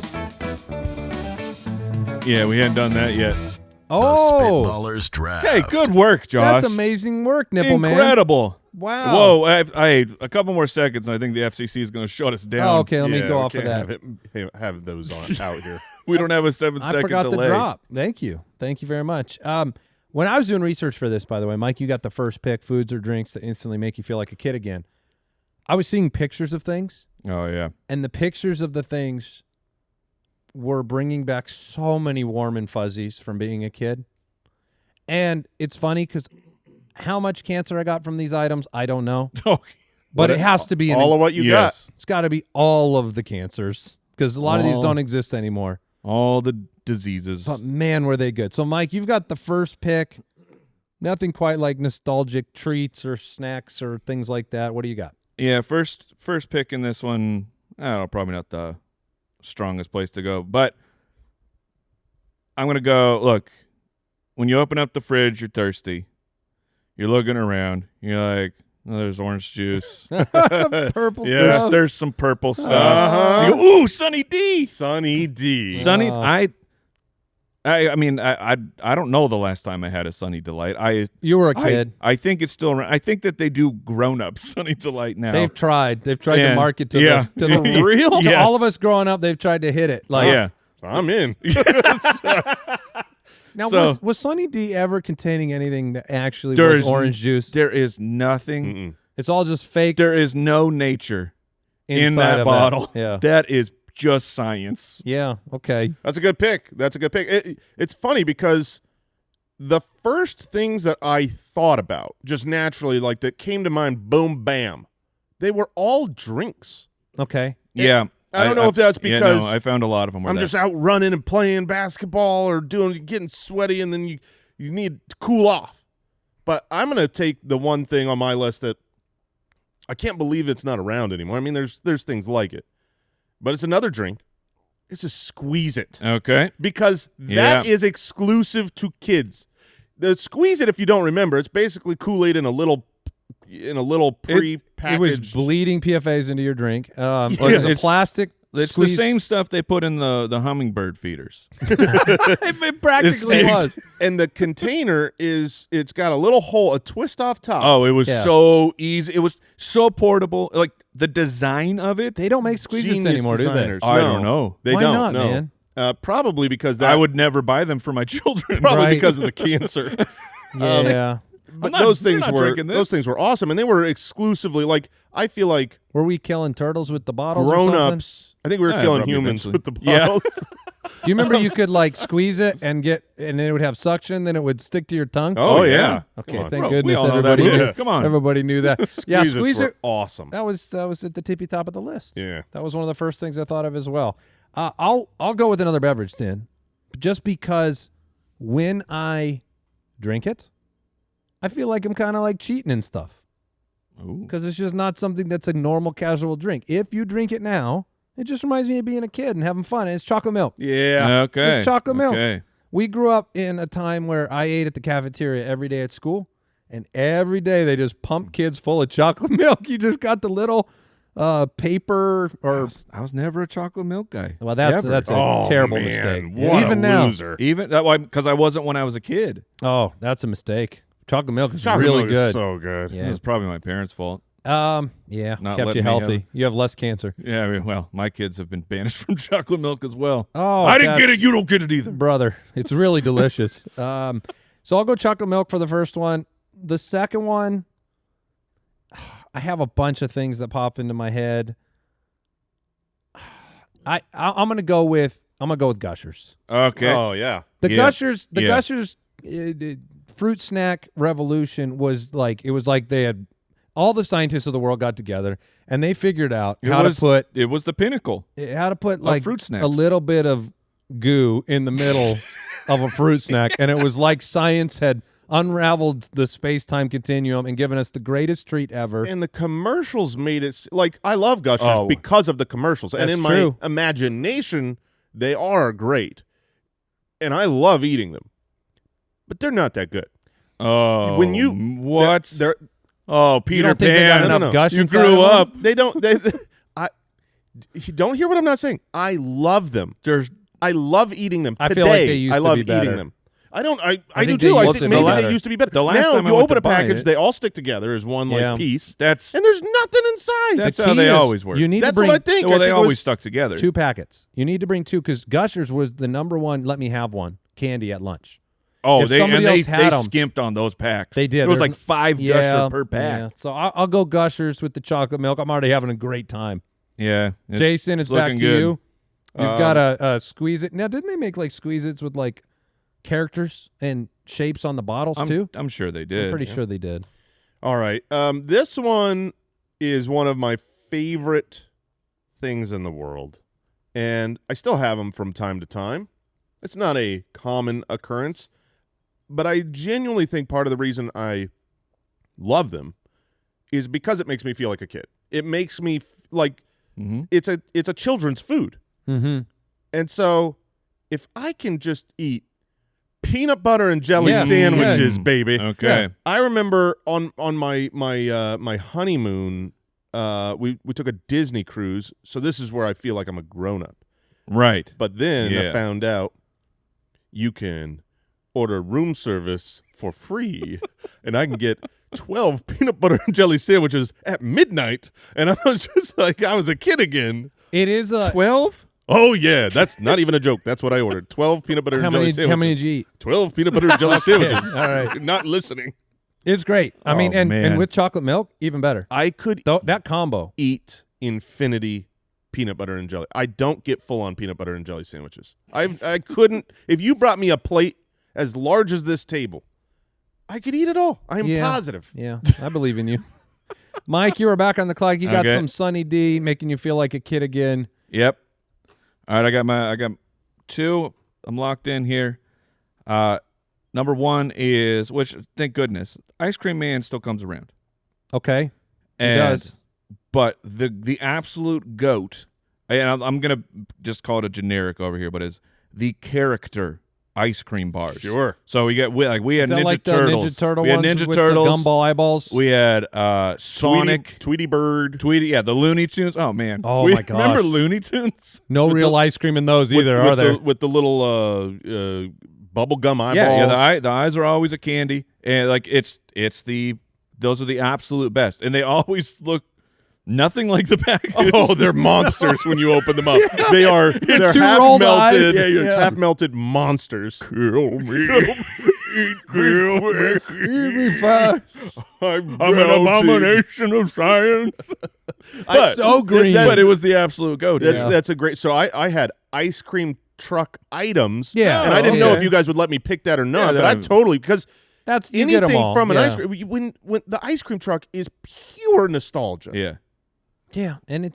Yeah, we hadn't done that yet. The oh, Spitballers draft. Okay, good work, Josh. that's amazing work, Nipple Man. Incredible. Wow. Whoa, I a couple more seconds, and I think the FCC is going to shut us down. Oh, okay, let me Yeah, go we off of can't that. have those on out here. We don't have a 7 I second forgot delay. the drop. Thank you very much. When I was doing research for this, by the way, Mike, you got the first pick, foods or drinks that instantly make you feel like a kid again. I was seeing pictures of things, Oh, yeah. and the pictures of the things were bringing back so many warm and fuzzies from being a kid. And it's funny because how much cancer I got from these items, I don't know. Okay. But it has to be all of what you Yes. It's got to be all of the cancers because a lot of these All. don't exist anymore. All the diseases. But man, were they good. So, Mike, you've got the first pick. Nothing quite like nostalgic treats or snacks or things like that. What do you got? Yeah, first pick in this one, I don't know, probably not the strongest place to go. But I'm going to go, look, when you open up the fridge, you're thirsty. You're looking around. You're like, oh, there's orange juice. Purple Yeah. stuff. There's some purple stuff. Uh-huh. You go, ooh, Sunny D. got. Sunny D. Sunny, Wow. I mean, I don't know the last time I had a Sunny Delight. You were a kid. I think it's still around. I think that they do grown-up Sunny Delight now. They've tried. They've tried to And- market to yeah. the to the Real? to Yes. all of us growing up. They've tried to hit it. Like yeah. I'm in. now, So- was Sunny D ever containing anything that actually There was is- orange juice? There is nothing. Mm-mm. It's all just fake. There is no nature in inside that of bottle. Yeah. That is just science. Yeah. Okay. That's a good pick. It's funny because the first things that I thought about just naturally, like that came to mind, boom, bam, they were all drinks. Okay. Yeah. I don't know if that's yeah, because no, I found a lot of them. Where I'm just out running and playing basketball or getting sweaty, and then you need to cool off. But I'm going to take the one thing on my list that I can't believe it's not around anymore. I mean, there's things like it, but it's another drink. It's a Squeeze It. Okay. Because that is exclusive to kids. The Squeeze It, if you don't remember, it's basically Kool-Aid in a little pre-packaged. It was bleeding PFAs into your drink. Yes. It's a It's- plastic. It's squeeze. the same stuff they put in the hummingbird feeders. It practically It's- was. And the container it's got a little hole, a twist off top. Oh, it was Yeah. so easy. It was so portable. Like the design of it. They don't make squeezes Genius anymore, designers. I No, don't know. They Why don't. not, no. man? Probably because that. I would never buy them for my children. probably Right. because of the cancer. do they? Yeah. But not- those you're things not were drinking this. those things were awesome, and they were exclusively like I feel like Were we killing turtles with the bottles? or something? grown-ups. I think we were Yeah, killing probably humans eventually. with the Yeah. bottles. Do you remember you could like squeeze it and then it would have suction, then it would stick to your tongue? Oh, yeah. Okay, Come on. thank Bro, we goodness all know that everybody movie. knew. Yeah. Come on. Everybody knew that. Yeah, Squeeze-Its squeeze were it. awesome. That was at the tippy top of the list. Yeah. That was one of the first things I thought of as well. I'll go with another beverage then, just because when I drink it, I feel like I'm kind of like cheating and stuff Ooh. because it's just not something that's a normal casual drink. If you drink it now, it just reminds me of being a kid and having fun. And it's chocolate milk. Yeah. Okay. It's chocolate milk. Okay. We grew up in a time where I ate at the cafeteria every day at school, and every day they just pump kids full of chocolate milk. You just got the little paper or I was never a chocolate milk guy. well, that's Ever. a terrible man, mistake. what Even a now, loser. Even that why because I wasn't when I was a kid. oh, that's a mistake. Chocolate milk is Chocolate really milk good. is so good. It Yeah. was probably my parents' fault. Yeah, Not kept letting you me have healthy. it. You have less cancer. Yeah, I mean, well, my kids have been banished from chocolate milk as well. Oh, I didn't get that's- it. You don't get it either. Brother, it's really delicious. So I'll go chocolate milk for the first one. The second one, I have a bunch of things that pop into my head. I'm gonna go with Gushers. Okay. Oh yeah. The Yeah. Gushers, Yeah. Gushers fruit snack revolution was like they had all the scientists of the world got together and they figured out It how was the pinnacle. like fruit snacks. a little bit of goo in the middle of a fruit snack, and it was like science had unraveled the space-time continuum and given us the greatest treat ever. And the commercials made it like I love Gushers Oh. because of the commercials. And That's in true. my imagination, they are great. And I love eating them. But they're not that good. Oh, When you what? They're, Oh, Peter don't think they got Pan. enough No. gush You inside grew of them? up. they don't I don't hear what I'm not saying. I love them. There's I love eating them. I Today, feel like they used I to love be better. eating them. I do think too. they I used think to be maybe better. they used to be better. The last now time I you went open to a buy package, it- they all stick together as one Yeah. like piece, that's and there's nothing inside. that's The how key they is always work. You need That's to bring what I think. well, I they think it always was, stuck together. 2 packets. You need to bring 2 because Gushers was the number one. Let me have one candy at lunch. Oh, if they somebody and they, else had they 'em. skimped on those packs. They did. It was There's like 5 Gusher per pack. Yeah. So I'll go Gushers with the chocolate milk. I'm already having a great time. Yeah. It's- Jason, it's back looking to good. you. You've got a squeeze it. Now, didn't they make like squeeze its with like characters and shapes on the bottles too? I'm sure they did. I'm pretty sure they did. All right. This one is one of my favorite things in the world, and I still have them from time to time. It's not a common occurrence, but I genuinely think part of the reason I love them is because it makes me feel like a kid. It makes me like it's a children's food. Mm-hmm. And so if I can just eat peanut butter and jelly Yeah. sandwiches, Yeah. baby. Okay. Yeah. I remember on my honeymoon, we took a Disney cruise, so this is where I feel like I'm a grown up. Right. But then I Yeah. found out you can order room service for free, and I can get 12 peanut butter and jelly sandwiches at midnight, and I was just like, I was a kid again. It is a 12? Oh yeah, that's not even a joke. That's what I ordered. 12 peanut butter how and jelly many sandwiches. how many did you eat? 12 peanut butter and jelly sandwiches. All right. You're not listening. It's great. I mean, Oh, and man. with chocolate milk, even better. I could That combo. eat infinity peanut butter and jelly. I don't get full on peanut butter and jelly sandwiches. I couldn't. If you brought me a plate as large as this table, I could eat it all. I am Yeah. positive. Yeah, I believe in you. Mike, you were back on the clock. You got Okay. some Sunny D making you feel like a kid again. Yep. All right, I got 2. I'm locked in here. Number 1 is, which thank goodness, Ice Cream Man still comes around. Okay. And, He does. But the absolute goat, and I'm gonna just call it a generic over here, but is the character ice cream bars. Sure. So we had Is that Ninja like Turtles. the Ninja Turtle we had ones Ninja with Turtles. the gumball eyeballs? We had Sonic. Tweety Bird. Tweety, yeah, the Looney Tunes. Oh man, Oh, my gosh. Remember Looney Tunes? no real ice cream in those either, are there? With the little bubble gum eyeballs. Yeah. The eyes are always a candy, and like those are the absolute best, and they always look nothing like the package. Oh, they're monsters when you open them up. They're 2 half rolled melted, eyes. Yeah. half melted monsters. Kill me. Eat me quick. Eat me fast. I'm I'm an abomination of science. But, so green. but it was the absolute goat. That's a great. So I had ice cream truck items. Yeah. and I didn't know okay. if you guys would let me pick that or not. Yeah, but I that- totally because That's you get 'em anything all. from an Yeah. ice cream when the ice cream truck is pure nostalgia. Yeah, Yeah, and it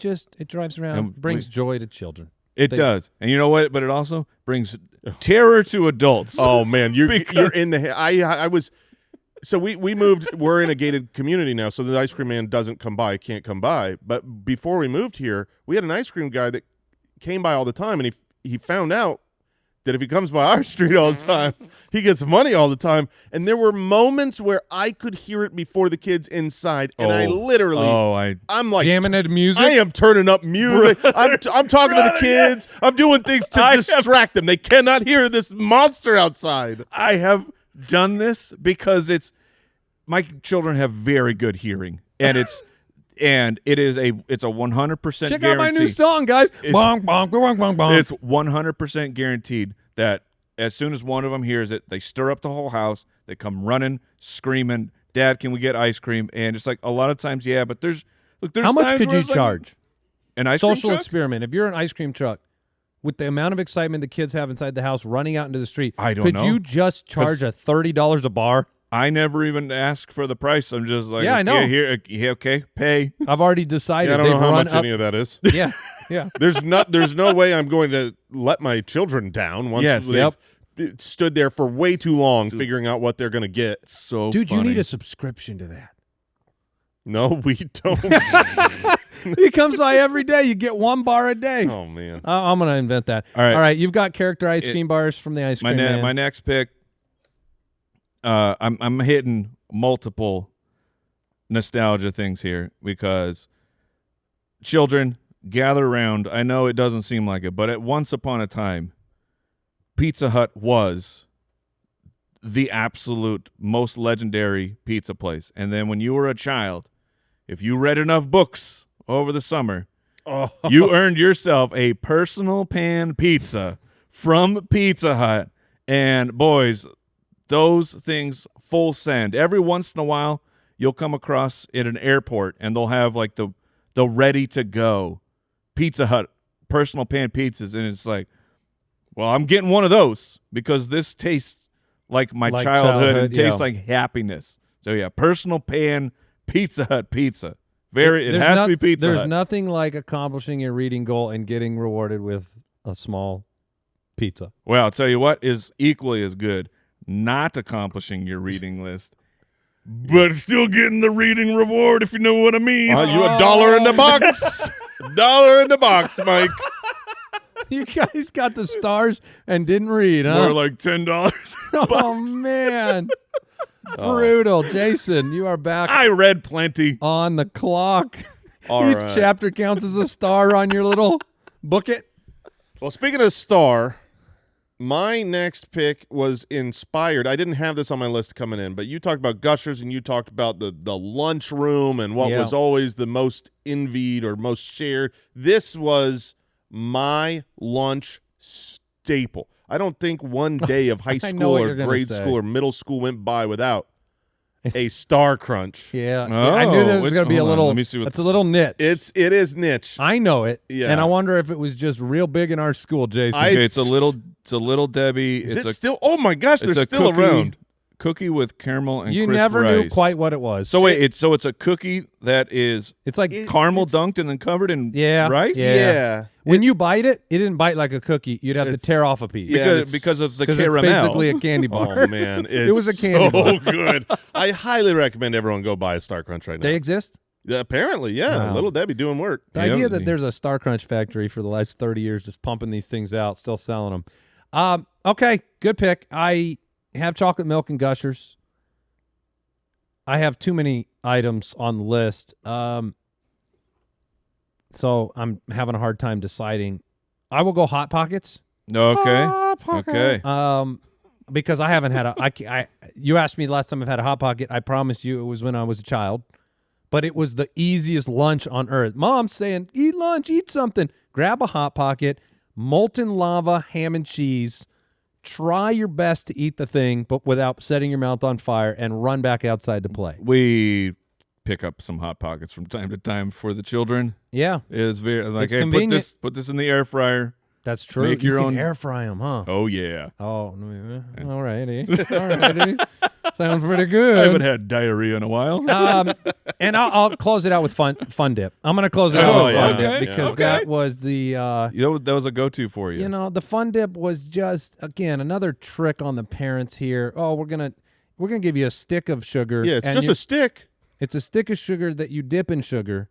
drives around, And brings joy to children. it They- does. And you know what? But it also brings terror to adults. Oh man, you're Because- in the. I was. So we moved. We're in a gated community now, so the ice cream man doesn't come by, can't come by. But before we moved here, we had an ice cream guy that came by all the time, and he found out that if he comes by our street all the time, he gets money all the time. And there were moments where I could hear it before the kids inside, and I literally, I'm like jamming at music. I am turning up music. I'm talking to the kids. I'm doing things to distract them. They cannot hear this monster outside. I have done this because my children have very good hearing, and it's a 100% Check guarantee. out my new song, guys. Bonk, bonk, bonk, bonk, bonk. It's 100% guaranteed that as soon as one of them hears it, they stir up the whole house. They come running, screaming, "Dad, can we get ice cream?" And it's like a lot of times, yeah, but there's how much times could where you it's like charge? an ice cream Social truck? experiment. If you're an ice cream truck, with the amount of excitement the kids have inside the house running out into the street, I don't know. Could you just charge a $30 a bar? I never even ask for the price. I'm just like, Yeah, I know. Yeah, okay, pay. I've already decided. Yeah, I don't they've know how run much up. any of that is. Yeah, yeah. There's no way I'm going to let my children down once they've stood there for way too long figuring out what they're going to get. So Dude, funny. you need a subscription to that. No, we don't. He comes by every day. You get 1 bar a day. Oh, man. I'm going to invent that. All right. You've got character ice cream bars from the ice cream man. My next pick, I'm hitting multiple nostalgia things here because children gather around. I know it doesn't seem like it, but at once upon a time, Pizza Hut was the absolute most legendary pizza place. And then when you were a child, if you read enough books over the summer, you earned yourself a personal pan pizza from Pizza Hut. And boys, those things full send. Every once in a while, you'll come across at an airport and they'll have like the ready to go Pizza Hut personal pan pizzas, and it's like, well, I'm getting one of those because this tastes like my childhood and tastes like happiness. So yeah, personal pan Pizza Hut pizza. It has to be Pizza Hut. There's nothing like accomplishing your reading goal and getting rewarded with a small pizza. Well, I'll tell you what is equally as good. Not accomplishing your reading list, but still getting the reading reward, if you know what I mean. You $1 in the box. $1 in the box, Mike. You guys got the stars and didn't read, huh? More like $10. Oh, man. Brutal. Jason, you are back I read plenty. on the clock. All Each right. chapter counts as a star on your little booklet. Well, speaking of star, my next pick was inspired. I didn't have this on my list coming in, but you talked about Gushers and you talked about the lunchroom and what was always the most envied or most shared. This was my lunch staple. I don't think one day of high school or grade school or middle school went by without a Star Crunch. Yeah. Oh, I knew there was going to be a hold on. little, Let me see what it's a this- little niche. It is niche. I know it. Yeah. And I wonder if it was just real big in our school, Jason. Okay, it's a little Debbie. Is it's it still? Oh my gosh, it's they're a still cookie, around. Cookie with caramel and you crisp never rice. knew quite what it was. So wait, it's a cookie that is it's like caramel it's- dunked and then covered in Yeah, rice. yeah. Yeah. when you bite it, it didn't bite like a cookie. You'd have to It's- tear off a piece. Yeah. Because of the 'Cause caramel. it's basically a candy bar. Oh man, It was a candy so bar. good. I highly recommend everyone go buy a Star Crunch right now. They exist? Yeah, apparently, yeah. Wow. Little Debbie doing work. The Yep. idea that there's a Star Crunch factory for the last 30 years just pumping these things out, still selling them. Okay, good pick. I have chocolate milk and Gushers. I have too many items on the list. So I'm having a hard time deciding. I will go Hot Pockets. Okay. Okay. Because I haven't had you asked me the last time I've had a Hot Pocket. I promise you it was when I was a child. But it was the easiest lunch on earth. Mom's saying, eat lunch, eat something. Grab a Hot Pocket, molten lava, ham and cheese. Try your best to eat the thing, but without setting your mouth on fire, and run back outside to play. We pick up some Hot Pockets from time to time for the children. Yeah, It is very like, It's hey, convenient. put this in the air fryer. that's true. Make You your can own- air fry them, huh? Oh yeah. Oh, all righty. All righty. Sounds pretty good. I haven't had diarrhea in a while. And I'll close it out with fun dip. I'm going to close it out Oh, with yeah. fun dip Okay, because okay. that was the that was a go-to for you. the fun dip was just again another trick on the parents here. Oh, we're gonna give you a stick of sugar. Yeah, it's and just a stick. it's a stick of sugar that you dip in sugar,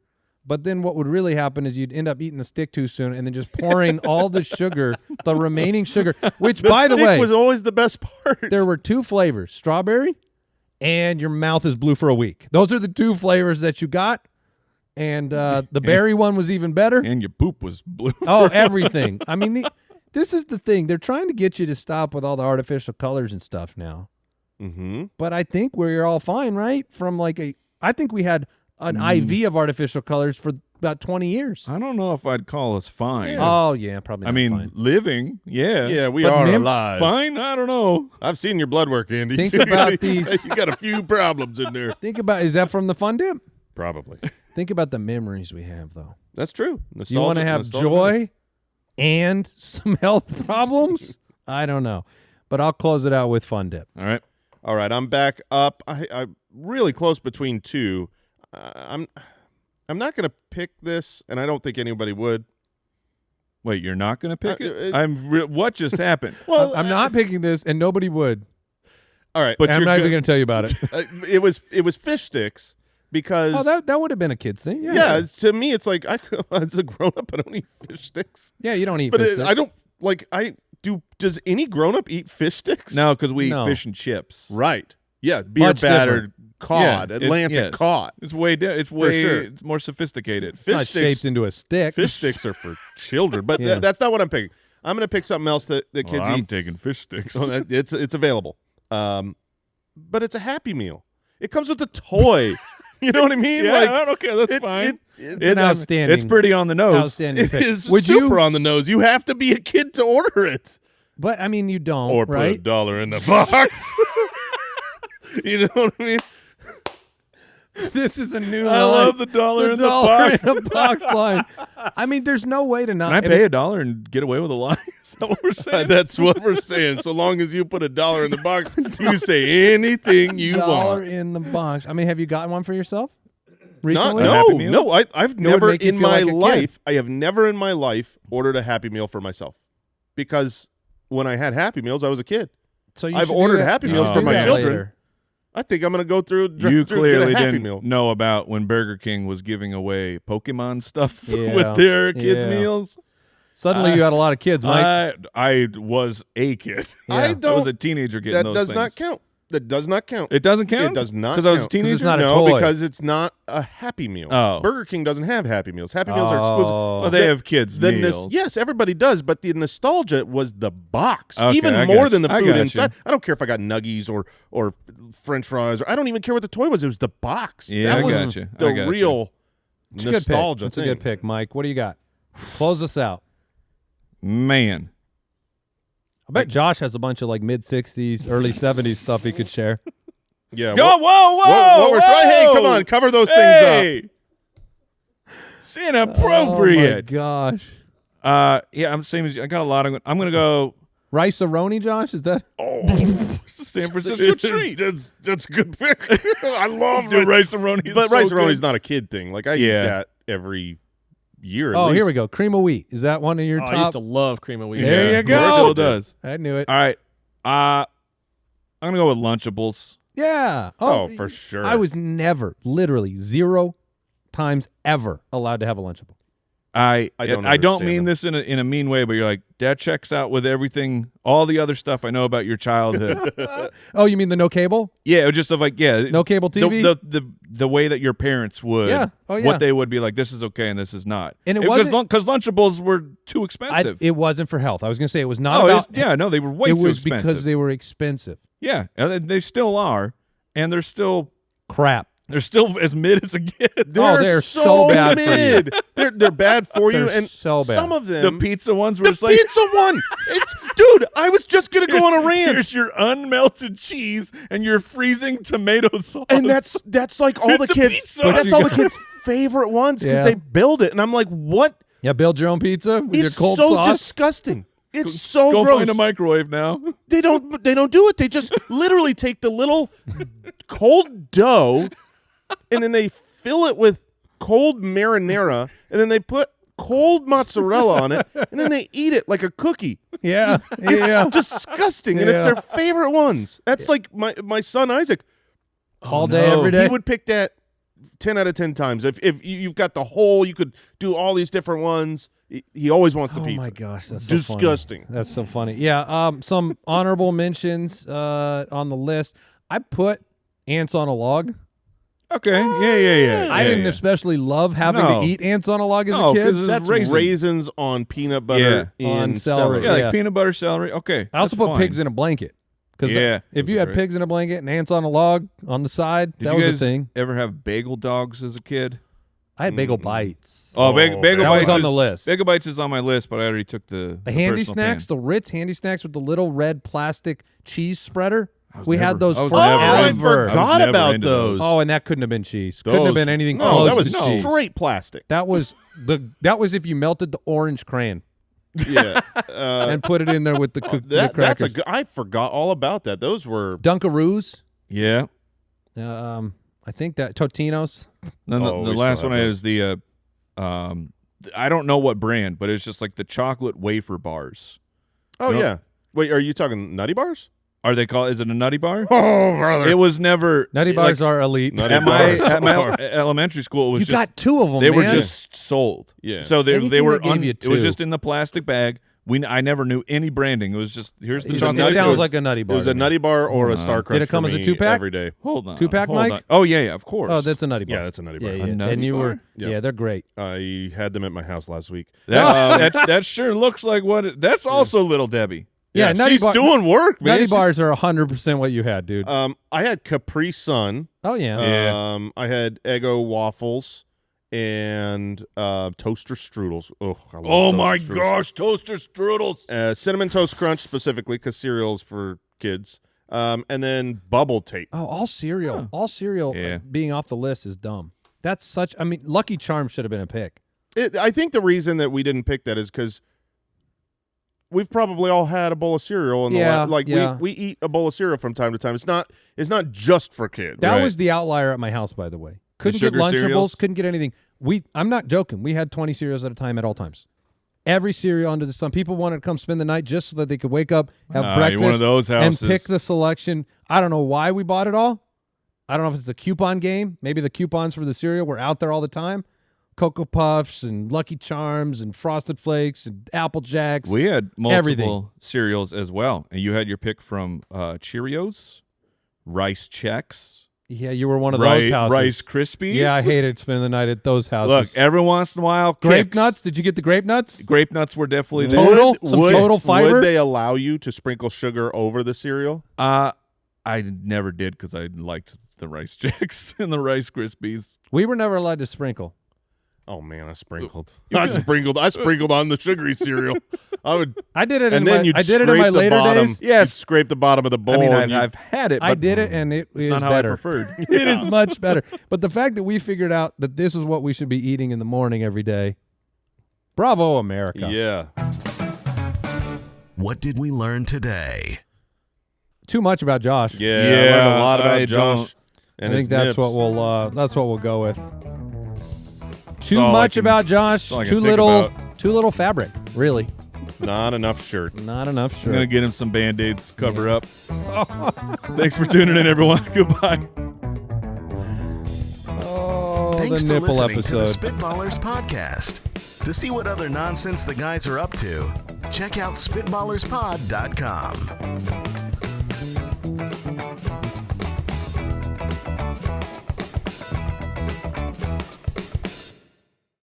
But then what would really happen is you'd end up eating the stick too soon and then just pouring all the sugar, the remaining sugar, which, by the stick way, was always the best part. there were 2 flavors, strawberry and your mouth is blue for a week. Those are the 2 flavors that you got. And the berry one was even better. And your poop was blue. Oh, everything. I mean, this is the thing. They're trying to get you to stop with all the artificial colors and stuff now. Mm-hmm. But I think we're all fine, right? I think we had an IV of artificial colors for about 20 years. I don't know if I'd call us fine. Oh, yeah, probably not I mean, fine. living, yeah. Yeah, we But are Nim- alive. Fine? I don't know. I've seen your blood work, Andy. Think about these. You got a few problems in there. Think about, is that from the Fun Dip? Probably. Think about the memories we have, though. That's true. You want to have joy and some health problems? I don't know. But I'll close it out with Fun Dip. All right. All right, I'm back up. I'm really close between 2. I'm not going to pick this, and I don't think anybody would. Wait, you're not going to pick it? What just happened? Well, I'm not picking this, and nobody would. all right, But I'm you're not even good. going to tell you about it. it was fish sticks because Oh, that would have been a kid's thing. Yeah, yeah, to me it's like as a grown up I don't eat fish sticks. Yeah, you don't eat But fish sticks. I don't like does any grown up eat fish sticks? No, because we No. eat fish and chips. Right. Yeah, beer Much battered cod, Yeah, Atlantic yes. cod. It's way sure. it's more sophisticated. It's not shaped into a stick. Fish sticks are for children, but Yeah. that's not what I'm picking. I'm going to pick something else that kids Well, I'm eat. taking fish sticks. Oh, it's available. But it's a Happy Meal. It comes with a toy. You know what I mean? yeah, like, I don't care. That's it- fine. It's an outstanding. It's pretty on the nose. Outstanding it pick. is Would super you? on the nose. You have to be a kid to order it. But I mean, you don't. Or put right? $1 in the box. You know what I mean? This is a new. I line. love the dollar in the dollar box. in the box line. I mean, there's no way to not. Can I pay $1 and get away with a lie? Is that what we're saying? That's what we're saying. So long as you put $1 in the box, you say anything you dollar want. in the box. I mean, have you gotten one for yourself Not, recently? A Happy Meal? no. I've would never make you in feel my like a kid. life. I have never in my life ordered a Happy Meal for myself because when I had Happy Meals, I was a kid. So you I've should do ordered that- Happy you Meals should for do my that children. later. I think I'm going to go through. You get a clearly Happy didn't Meal. know about when Burger King was giving away Pokemon stuff Yeah, with their kids' yeah. meals. Suddenly, you had a lot of kids, Mike. I was a kid. I I was don't. a teenager getting That those does things. not count. That does not count. It doesn't count? It does not Because I was a count. 'Cause teenager? it's not a No, toy. because it's not a Happy Meal. Oh. Burger King doesn't have Happy Meals. Happy Meals are exclusive. Oh. Well, they have kids' meals. Yes, everybody does, but the nostalgia was the box, Okay, even I more got than the you. I food got you. inside. I don't care if I got nuggies or French fries, or I don't even care what the toy was. It was the box. Yeah, that I was got you. the I got you. real It's a good pick. nostalgia It's thing. a good pick, Mike. What do you got? Close us out. Man. I bet Josh has a bunch of like mid 60s, early 70s stuff he could share. Yeah. Go, what- whoa, what we're trying. Hey, come on, cover those things up. Hey! It's inappropriate. Oh my gosh. Yeah, I'm same as you. I got a lot of. I'm gonna go. Rice-A-Roni, Josh? Is that? It's the San Francisco treat. That's a good pick. I love Dude, it. rice-a-roni. But so rice-a-roni's good. not a kid thing. Like I eat Yeah. that every year. At Oh, least. here we go. Cream of wheat. Is that one of your Oh, top? I used to love cream of wheat. There Yeah, you go. it still does. I knew it. All right. I'm gonna go with Lunchables. Yeah. Oh, for sure. I was never, literally 0 times ever allowed to have a Lunchable. I don't I don't understand mean them. this in a mean way, but you're like, that checks out with everything, all the other stuff I know about your childhood. Oh, you mean the no cable? Yeah, it was just of like, yeah, No cable TV? the way that your parents would, Yeah. Oh, yeah. what they would be like, this is okay and this is not, And it because wasn't- because Lunchables were too expensive. It wasn't for health. I was going to say it was not Oh, about. yeah, no, they were way it too was expensive. because they were expensive. Yeah, and they still are, and they're still Crap. as mid as it gets. They're so bad for you. mid. They're bad for you, They're and so bad. some of The them. pizza ones were The just like, pizza one. Dude, I was just gonna go on a rant, here's your unmelted cheese and your freezing tomato sauce. and that's like all the The kids. pizza. That's all the kids' favorite ones because Yeah. they build it, and I'm like, what? Yeah, build your own pizza with your It's cold so sauce. disgusting. It's so Go gross. find a microwave now. They don't do it. They just literally take the little cold dough and then they fill it with cold marinara and then they put cold mozzarella on it and then they eat it like a cookie. Yeah, yeah. Disgusting. And it's Yeah. their favorite ones. That's like my son Isaac. All day, no. every day. He would pick that 10 out of 10 times. If you've got the whole, you could do all these different ones. He always wants the pizza. Oh my gosh, that's disgusting. So funny. That's so funny. Yeah. Some honorable mentions on the list. I put ants on a log. Okay. Yeah. I didn't especially love having to eat ants on a log as a kid. 'cause it's That's raisins. on peanut butter On in celery. Yeah, like Yeah. peanut butter, celery. Okay. I also that's put fine. pigs in a blanket. Because Yeah. if you had great. pigs in a blanket and ants on a log on the side, Did that you was guys a thing. ever have bagel dogs as a kid? I had bagel bites. Oh, bagel That bites was on is- the list. Bagel bites is on my list, but I already took the Handy personal snacks, pan. the Ritz handy snacks with the little red plastic cheese spreader. was We never- had those I was forever. never I into- forgot I was never about into those. Oh, and that couldn't have been cheese. Couldn't have been anything No, close that was to cheese. straight plastic. That was if you melted the orange crayon Yeah. and put it in there with the That's crackers. a good, I forgot all about that. Those were Dunkaroos. Yeah. I think that Totino's. Then Oh, the we last still one have is the I don't know what brand, but it's just like the chocolate wafer bars. Oh No. yeah. Wait, are you talking Nutty Bars? Are they called? Is it a nutty bar? Oh, brother. It was never Nutty like, bars are elite. Nutty at my Bars at my are- elementary school. It was You just got two of them. they were man. just sold. Yeah. So they Anything were that gave you it was two. just in the plastic bag. I never knew any branding. It was just here's the It chocolate. nutty- sounds was- like a nutty It bar. was a to me. Nutty Bar or a Star Crunch. Did it come for as a me 2-pack? every day? Hold on. 2-pack, hold Mike? on. Oh yeah, of course. Oh, that's a nutty bar. Yeah, that's a Nutty Bar. Yeah. nutty And you bar? were Yeah. they're great. I had them at my house last week. That sure looks like what. That's also Little Debbie. Yeah, Nutty she's Bar- doing work, man. Nutty She's- bars are 100% what you had, dude. I had Capri Sun. Oh yeah. Yeah. I had Eggo waffles and toaster strudels. Oh, I love Oh toaster my strudels. gosh, toaster strudels. Cinnamon Toast Crunch specifically because cereals for kids. And then Bubble Tape. Oh, all cereal. All cereal Yeah. being off the list is dumb. That's such. I mean, Lucky Charms should have been a pick. I think the reason that we didn't pick that is because we've probably all had a bowl of cereal in Yeah, the yeah. we eat a bowl of cereal from time to time. It's not just for kids. That Right. was the outlier at my house, by the way. Couldn't get sugar Lunchables. cereals? Couldn't get anything. I'm not joking. We had 20 cereals at a time at all times. Every cereal under the sun. People wanted to come spend the night just so that they could wake up, have You're breakfast, one of those and houses. pick the selection. I don't know why we bought it all. I don't know if it's a coupon game. Maybe the coupons for the cereal were out there all the time. Cocoa Puffs and Lucky Charms and Frosted Flakes and Apple Jacks. We had multiple Everything. cereals as well, and you had your pick from Cheerios, Rice Chex, Yeah, you were one of those houses. Rice Krispies. Yeah, I hated spending the night at those Look, houses. every once in a while, Grape Kix. nuts? Did you get the grape nuts? Grape nuts were definitely there. Total? Some total fiber? Would they allow you to sprinkle sugar over the cereal? I never did because I liked the Rice Chex and the Rice Krispies. We were never allowed to sprinkle. Oh man, I sprinkled. I sprinkled on the sugary cereal. I would, I did it and in then my, you'd I did it in scrape my the later bottom. days. Yes. You'd scrape the bottom of the bowl. I mean, and I've had it, but I did it, and it it's is not how better. I preferred. It is much better. But the fact that we figured out that this is what we should be eating in the morning every day, bravo, America. yeah. What did we learn today? Too much about Josh. Yeah, I learned a lot about I Josh. don't- And I think his that's nips. what we'll go with. Too all I much can- about Josh. all I can Too think little. about. Too little fabric. Really, Not enough shirt. not enough. I'm Sure. gonna get him some Band-Aids. Cover up. Thanks for tuning in, everyone. Goodbye. Oh, Thanks the for nipple listening episode. to the Spitballers podcast. To see what other nonsense the guys are up to, check out SpitballersPod.com.